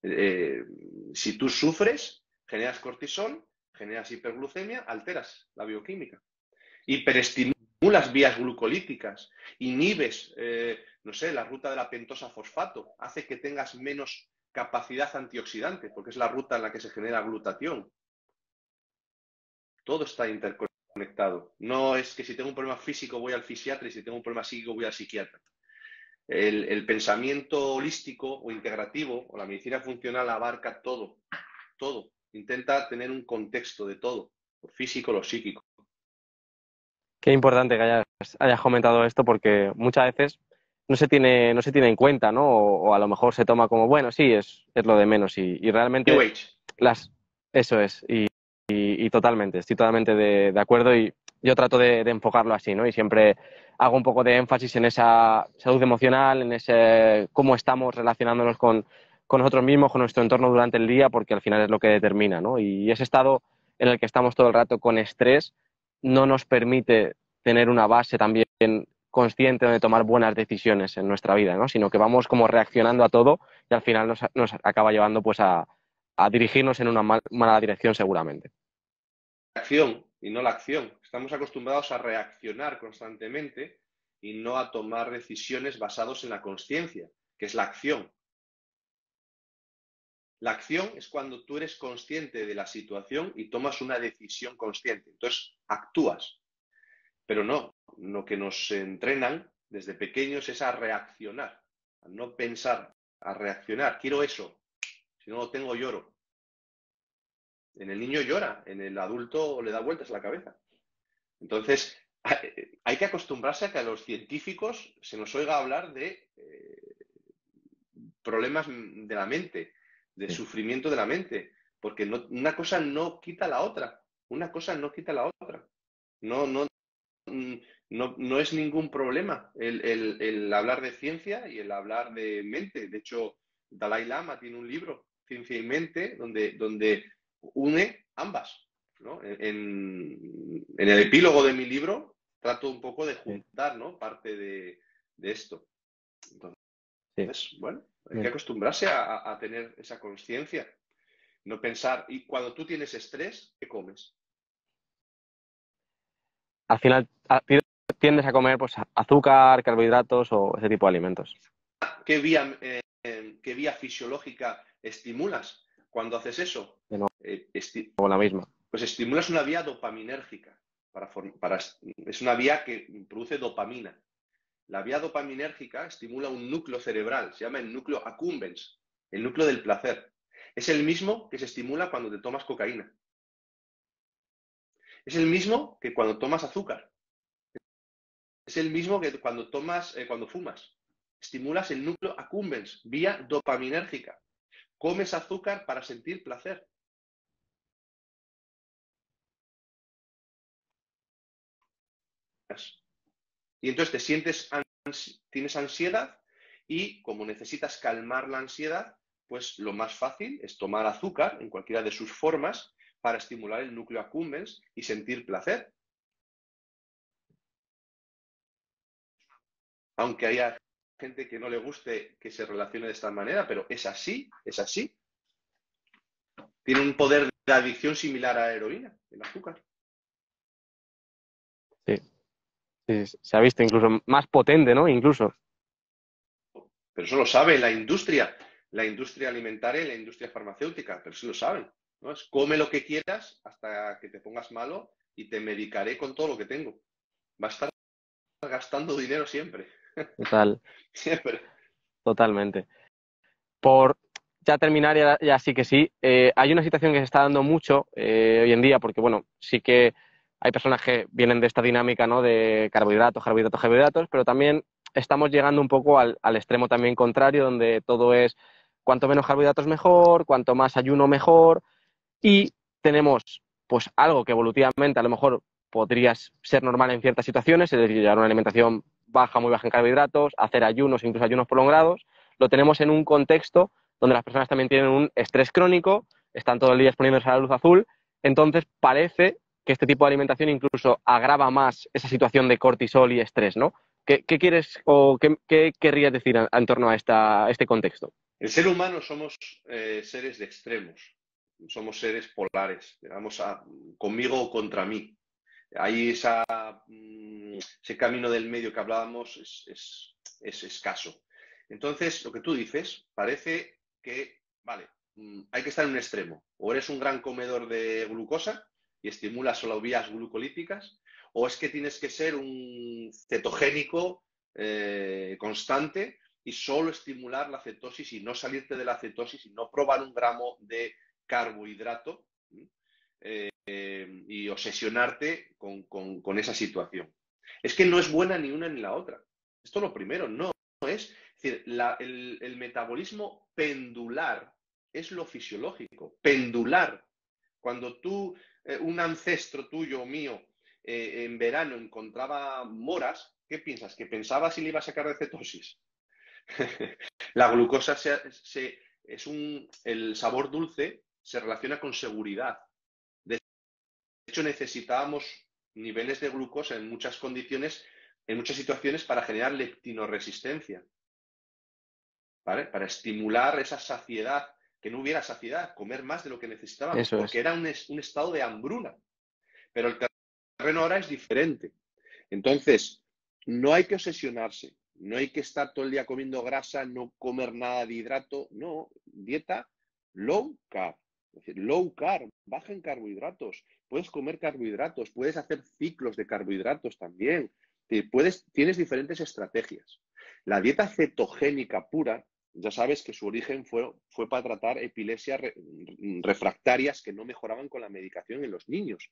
Eh, si tú sufres, generas cortisol, generas hiperglucemia, alteras la bioquímica. Hiperestimulas vías glucolíticas, inhibes, no sé, la ruta de la pentosa fosfato, hace que tengas menos capacidad antioxidante, porque es la ruta en la que se genera glutatión. Todo está interconectado. No es que si tengo un problema físico voy al fisiatra y si tengo un problema psíquico voy al psiquiatra. El pensamiento holístico o integrativo o la medicina funcional abarca todo, todo. Intenta tener un contexto de todo, lo físico, lo psíquico. Qué importante que hayas comentado esto porque muchas veces no se tiene en cuenta, ¿no? O a lo mejor se toma como, bueno, sí, es lo de menos y New realmente Age. las, eso es. Y totalmente, estoy totalmente de acuerdo y yo trato de enfocarlo así, ¿no? Y siempre hago un poco de énfasis en esa salud emocional, en ese cómo estamos relacionándonos con nosotros mismos, con nuestro entorno durante el día, porque al final es lo que determina, ¿no? Y ese estado en el que estamos todo el rato con estrés no nos permite tener una base también consciente de tomar buenas decisiones en nuestra vida, ¿no? Sino que vamos como reaccionando a todo y al final nos acaba llevando pues a dirigirnos en una mala dirección seguramente. Acción y no la acción. Estamos acostumbrados a reaccionar constantemente y no a tomar decisiones basadas en la conciencia, que es la acción. La acción es cuando tú eres consciente de la situación y tomas una decisión consciente. Entonces, actúas. Pero no, lo que nos entrenan desde pequeños es a reaccionar, a no pensar, a reaccionar. Quiero eso, si no lo tengo lloro. En el niño llora, en el adulto le da vueltas a la cabeza. Entonces, hay que acostumbrarse a que a los científicos se nos oiga hablar de problemas de la mente, de Sí. sufrimiento de la mente, porque una cosa no quita la otra, una cosa no quita la otra. No, no, no es ningún problema el hablar de ciencia y el hablar de mente. De hecho, Dalai Lama tiene un libro, Ciencia y Mente, donde une ambas, ¿no? En el epílogo de mi libro trato un poco de Sí, juntar, ¿no? Parte de esto. sí. Entonces, bueno, hay que Bien. acostumbrarse a tener esa conciencia, no pensar. Y cuando tú tienes estrés, ¿qué comes? Al final tiendes a comer pues azúcar, carbohidratos o ese tipo de alimentos. Qué vía fisiológica estimulas cuando haces eso? De nuevo, Eh, esti- la misma. pues estimulas una vía dopaminérgica. Es una vía que produce dopamina. La vía dopaminérgica estimula un núcleo cerebral, se llama el núcleo accumbens, el núcleo del placer. Es el mismo que se estimula cuando te tomas cocaína. Es el mismo que cuando tomas azúcar. Es el mismo que cuando fumas. Estimulas el núcleo accumbens, vía dopaminérgica. Comes azúcar para sentir placer. Y entonces tienes ansiedad y como necesitas calmar la ansiedad, pues lo más fácil es tomar azúcar en cualquiera de sus formas para estimular el núcleo accumbens y sentir placer. Aunque haya gente que no le guste que se relacione de esta manera, pero es así, es así. Tiene un poder de adicción similar a la heroína, el azúcar. Sí, sí, se ha visto incluso más potente, ¿no? Incluso. Pero eso lo sabe la industria alimentaria y la industria farmacéutica, pero sí lo saben, ¿no? Es come lo que quieras hasta que te pongas malo y te medicaré con todo lo que tengo. Va a estar gastando dinero siempre, Total, siempre. totalmente. Por ya terminar, ya sí que sí, hay una situación que se está dando mucho hoy en día, porque bueno, sí que hay personas que vienen de esta dinámica, ¿no? De carbohidratos, carbohidratos, carbohidratos, pero también estamos llegando un poco al extremo también contrario, donde todo es cuanto menos carbohidratos mejor, cuanto más ayuno mejor, y tenemos pues algo que evolutivamente a lo mejor podría ser normal en ciertas situaciones, es decir, llevar una alimentación baja, muy baja en carbohidratos, hacer ayunos, incluso ayunos prolongados, lo tenemos en un contexto donde las personas también tienen un estrés crónico, están todo el día exponiéndose a la luz azul, entonces parece que este tipo de alimentación incluso agrava más esa situación de cortisol y estrés, ¿no? ¿Qué quieres o qué querrías decir en torno a este contexto? El ser humano somos seres de extremos, somos seres polares, digamos, conmigo o contra mí. Ahí ese camino del medio que hablábamos es escaso. Entonces, lo que tú dices, parece que, vale, hay que estar en un extremo. O eres un gran comedor de glucosa y estimulas solo vías glucolíticas, o es que tienes que ser un cetogénico constante y solo estimular la cetosis y no salirte de la cetosis y no probar un gramo de carbohidrato y obsesionarte con esa situación. Es que no es buena ni una ni la otra. Esto es lo primero, no es. Es decir, el metabolismo pendular es lo fisiológico, pendular. Cuando un ancestro tuyo o mío, en verano encontraba moras, ¿qué piensas? ¿Que pensaba si le iba a sacar de cetosis? La glucosa el sabor dulce se relaciona con seguridad. De hecho, necesitábamos niveles de glucosa en muchas condiciones, en muchas situaciones, para generar leptinoresistencia, ¿vale? Para estimular esa saciedad, que no hubiera saciedad, comer más de lo que necesitábamos, Eso porque es. era un estado de hambruna. Pero el terreno ahora es diferente. Entonces, no hay que obsesionarse, no hay que estar todo el día comiendo grasa, no comer nada de hidrato, no, dieta low carb, es decir, low carb, baja en carbohidratos, puedes comer carbohidratos, puedes hacer ciclos de carbohidratos también, tienes diferentes estrategias. La dieta cetogénica pura, ya sabes que su origen fue para tratar epilepsias refractarias que no mejoraban con la medicación en los niños.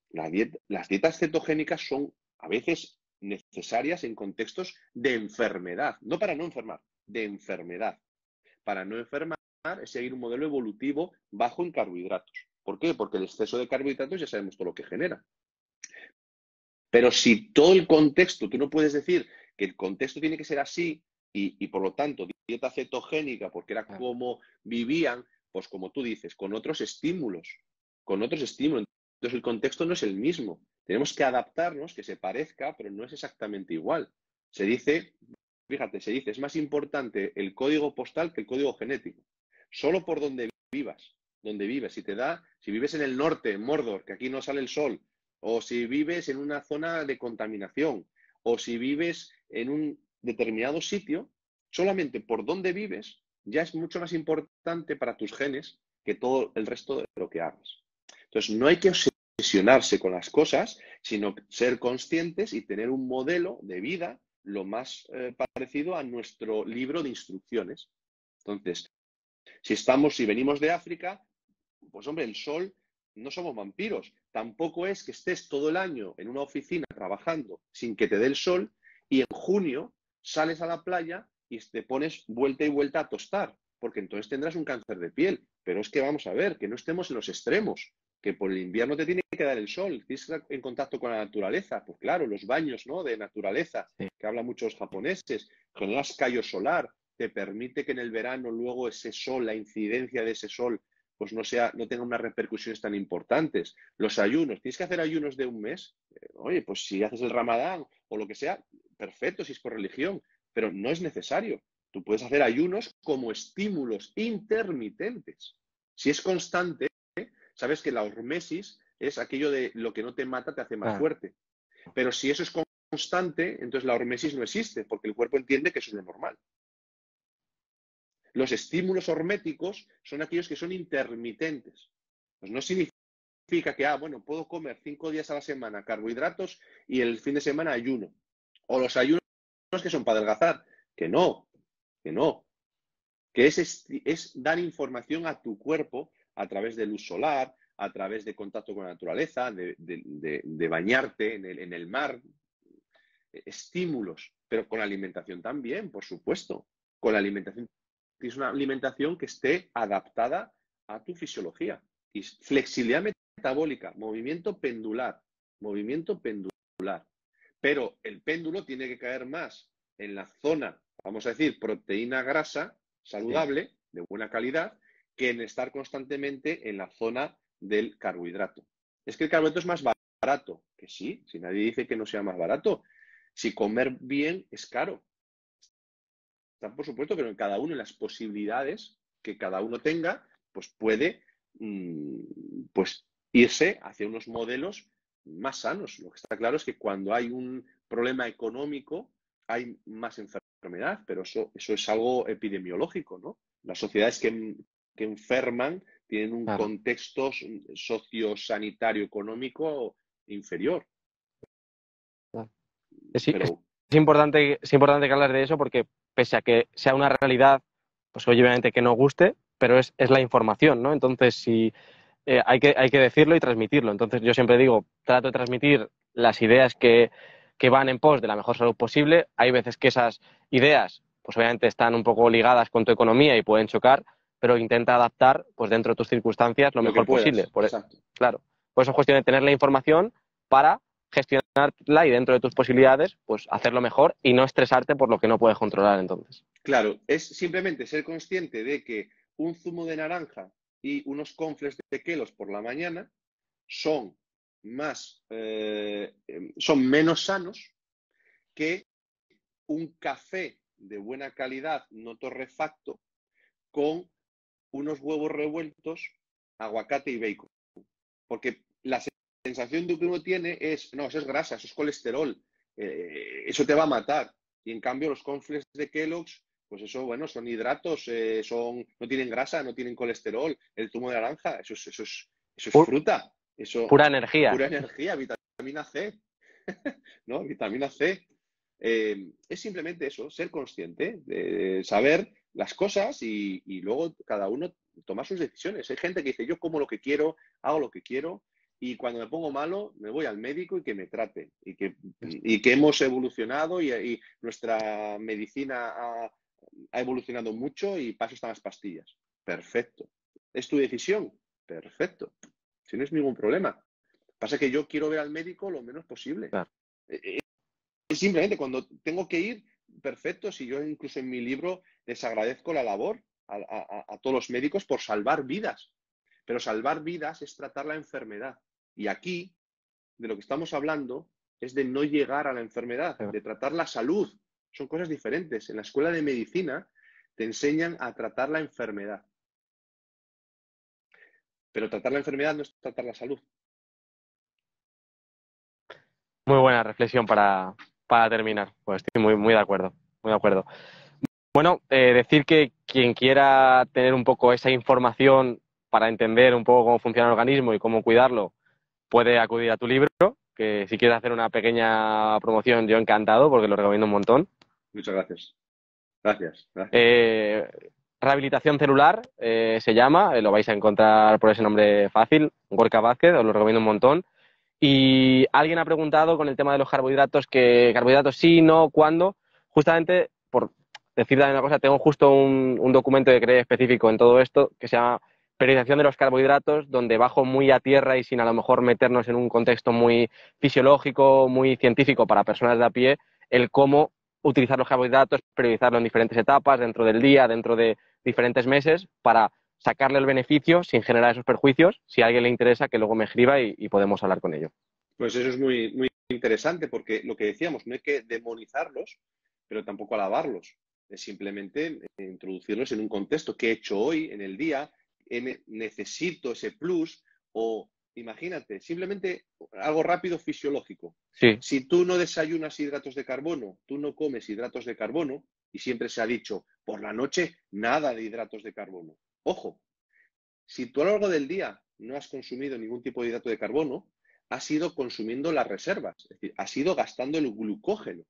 Las dietas cetogénicas son a veces necesarias en contextos de enfermedad, no para no enfermar, de enfermedad. Para no enfermar es seguir un modelo evolutivo bajo en carbohidratos. ¿Por qué? Porque el exceso de carbohidratos ya sabemos todo lo que genera. Pero si todo el contexto, tú no puedes decir que el contexto tiene que ser así y por lo tanto dieta cetogénica, porque era como vivían, pues como tú dices, con otros estímulos, con otros estímulos. Entonces el contexto no es el mismo. Tenemos que adaptarnos, que se parezca, pero no es exactamente igual. Se dice, fíjate, se dice, es más importante el código postal que el código genético. Solo por donde vivas, donde vives. Si vives en el norte, en Mordor, que aquí no sale el sol, o si vives en una zona de contaminación, o si vives en un determinado sitio, solamente por donde vives ya es mucho más importante para tus genes que todo el resto de lo que hagas. Entonces, no hay que obsesionarse con las cosas, sino ser conscientes y tener un modelo de vida lo más parecido a nuestro libro de instrucciones. Entonces, si venimos de África, pues hombre, el sol, no somos vampiros. Tampoco es que estés todo el año en una oficina trabajando sin que te dé el sol y en junio sales a la playa y te pones vuelta y vuelta a tostar, porque entonces tendrás un cáncer de piel. Pero es que vamos a ver, que no estemos en los extremos, que por el invierno te tiene que dar el sol, tienes que estar en contacto con la naturaleza. Pues claro, los baños, ¿no?, de naturaleza, Sí. que hablan muchos japoneses, generas callo solar, te permite que en el verano luego ese sol, la incidencia de ese sol, pues no tenga unas repercusiones tan importantes. Los ayunos, tienes que hacer ayunos de un mes. Oye, pues si haces el Ramadán o lo que sea, perfecto, si es por religión, pero no es necesario. Tú puedes hacer ayunos como estímulos intermitentes. Si es constante, sabes que la hormesis es aquello de lo que no te mata te hace más Ah, fuerte. Pero si eso es constante, entonces la hormesis no existe, porque el cuerpo entiende que eso es lo normal. Los estímulos horméticos son aquellos que son intermitentes. Pues no significa que, bueno, puedo comer 5 días a la semana carbohidratos y el fin de semana ayuno. O los ayunos que son para adelgazar. Que no, que no. Que es dar información a tu cuerpo a través de luz solar, a través de contacto con la naturaleza, de bañarte en el mar, estímulos, pero con la alimentación también, por supuesto. Con la alimentación, tienes una alimentación que esté adaptada a tu fisiología. Y flexibilidad metabólica, movimiento pendular. Pero el péndulo tiene que caer más en la zona, vamos a decir, proteína grasa saludable, sí, de buena calidad, que en estar constantemente en la zona del carbohidrato. Es que el carbohidrato es más barato, que sí, si nadie dice que no sea más barato. Si comer bien es caro. Está por supuesto, pero en cada uno, en las posibilidades que cada uno tenga, pues puede pues irse hacia unos modelos más sanos. Lo que está claro es que cuando hay un problema económico hay más enfermedad, pero eso es algo epidemiológico, ¿no? Las sociedades que enferman tienen un Claro. contexto sociosanitario económico inferior. Claro. Pero Es importante que hables de eso porque pese a que sea una realidad, pues obviamente que no guste, pero es la información, ¿no? Entonces, si hay que decirlo y transmitirlo. Entonces, yo siempre digo, trato de transmitir las ideas que van en pos de la mejor salud posible. Hay veces que esas ideas, pues obviamente están un poco ligadas con tu economía y pueden chocar, pero intenta adaptar, pues dentro de tus circunstancias, lo lo que mejor posible. puedas, exacto. Claro, pues es cuestión de tener la información para gestionarla y dentro de tus posibilidades, pues hacerlo mejor y no estresarte por lo que no puedes controlar entonces. Claro, es simplemente ser consciente de que un zumo de naranja y unos cornflakes de Kellogg's por la mañana son son menos sanos que un café de buena calidad no torrefacto con unos huevos revueltos, aguacate y bacon. Porque la sensación de que uno tiene es, no, eso es grasa, eso es colesterol, eso te va a matar. Y en cambio los cornflakes de Kellogg's, pues eso, bueno, son hidratos, no tienen grasa, no tienen colesterol. El zumo de naranja, eso es fruta, eso, Pura energía. pura energía, vitamina C, ¿no? Vitamina C. Es simplemente eso, ser consciente, de saber las cosas y luego cada uno tomar sus decisiones. Hay gente que dice, yo como lo que quiero, hago lo que quiero y cuando me pongo malo me voy al médico y que me trate. Y que hemos evolucionado y nuestra medicina ha evolucionado mucho y paso están las pastillas. Perfecto. ¿Es tu decisión? Perfecto. Si no es ningún problema. Pasa que yo quiero ver al médico lo menos posible. Claro. Simplemente cuando tengo que ir, perfecto, si yo incluso en mi libro les agradezco la labor a todos los médicos por salvar vidas, pero salvar vidas es tratar la enfermedad. Y aquí, de lo que estamos hablando, es de no llegar a la enfermedad, de tratar la salud. Son cosas diferentes. En la escuela de medicina te enseñan a tratar la enfermedad. Pero tratar la enfermedad no es tratar la salud. Muy buena reflexión para terminar. Pues estoy muy de acuerdo, muy de acuerdo. Bueno, decir que quien quiera tener un poco esa información para entender un poco cómo funciona el organismo y cómo cuidarlo, puede acudir a tu libro, que si quieres hacer una pequeña promoción, yo encantado, porque lo recomiendo un montón. Muchas gracias. Gracias. Rehabilitación celular se llama, lo vais a encontrar por ese nombre fácil, Gorka Vázquez, os lo recomiendo un montón. Y alguien ha preguntado con el tema de los carbohidratos, que carbohidratos sí, no, cuándo. Justamente, por decir también una cosa, tengo justo un documento que creé específico en todo esto, que se llama Periodización de los carbohidratos, donde bajo muy a tierra y sin a lo mejor meternos en un contexto muy fisiológico, muy científico para personas de a pie, el cómo utilizar los carbohidratos, periodizarlo en diferentes etapas, dentro del día, dentro de diferentes meses, para sacarle el beneficio sin generar esos perjuicios. Si a alguien le interesa, que luego me escriba y podemos hablar con ello. Pues eso es muy interesante porque lo que decíamos, no hay que demonizarlos, pero tampoco alabarlos. Es simplemente introducirlos en un contexto. ¿Qué he hecho hoy, en el día? ¿Necesito ese plus? O imagínate, simplemente algo rápido fisiológico. Sí. Si tú no desayunas hidratos de carbono, tú no comes hidratos de carbono, y siempre se ha dicho, por la noche, nada de hidratos de carbono. Ojo, si tú a lo largo del día no has consumido ningún tipo de hidrato de carbono, has ido consumiendo las reservas, es decir, has ido gastando el glucógeno.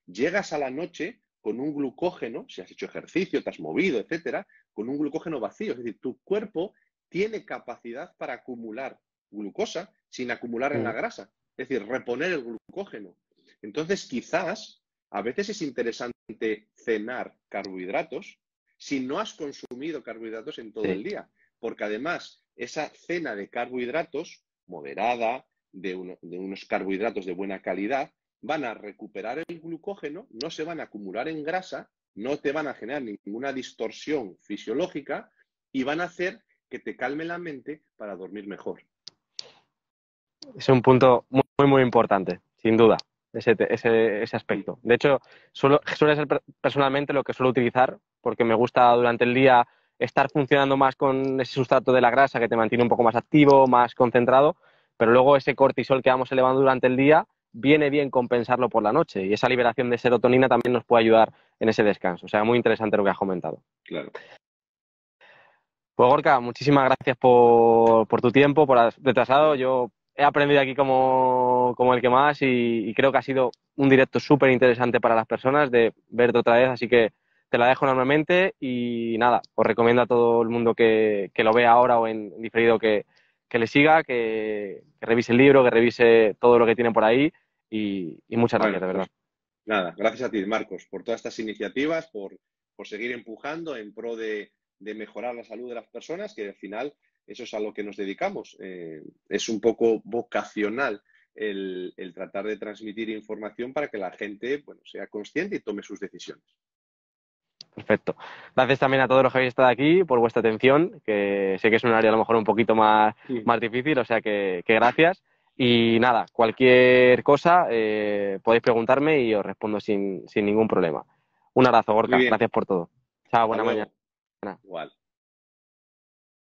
Llegas a la noche con un glucógeno, si has hecho ejercicio, te has movido, etcétera, con un glucógeno vacío. Es decir, tu cuerpo tiene capacidad para acumular glucosa sin acumular en la grasa, es decir, reponer el glucógeno. Entonces, quizás a veces es interesante cenar carbohidratos si no has consumido carbohidratos en todo el día, porque además esa cena de carbohidratos moderada, de unos carbohidratos de buena calidad, van a recuperar el glucógeno, no se van a acumular en grasa, no te van a generar ninguna distorsión fisiológica y van a hacer que te calme la mente para dormir mejor. Es un punto muy, muy importante, sin duda, ese aspecto. De hecho, suele ser personalmente lo que suelo utilizar, porque me gusta durante el día estar funcionando más con ese sustrato de la grasa que te mantiene un poco más activo, más concentrado, pero luego ese cortisol que vamos elevando durante el día viene bien compensarlo por la noche, y esa liberación de serotonina también nos puede ayudar en ese descanso. O sea, muy interesante lo que has comentado. Claro. Pues Gorka, muchísimas gracias por tu tiempo, por haber retrasado. Yo he aprendido aquí como el que más y creo que ha sido un directo súper interesante para las personas de verte otra vez, así que te la dejo enormemente y nada, os recomiendo a todo el mundo que lo vea ahora o en diferido que le siga, que revise el libro, que revise todo lo que tiene por ahí y muchas gracias, Bueno, de verdad. pues nada, gracias a ti, Marcos, por todas estas iniciativas, por seguir empujando en pro de mejorar la salud de las personas, que al final eso es a lo que nos dedicamos. Es un poco vocacional el tratar de transmitir información para que la gente, bueno, sea consciente y tome sus decisiones. Perfecto. Gracias también a todos los que habéis estado aquí por vuestra atención, que sé que es un área a lo mejor un poquito más difícil, o sea que gracias. Y nada, cualquier cosa podéis preguntarme y os respondo sin ningún problema. Un abrazo, Muy Gorka. bien, Gracias por todo. Chao, hasta buena mañana. luego. Igual.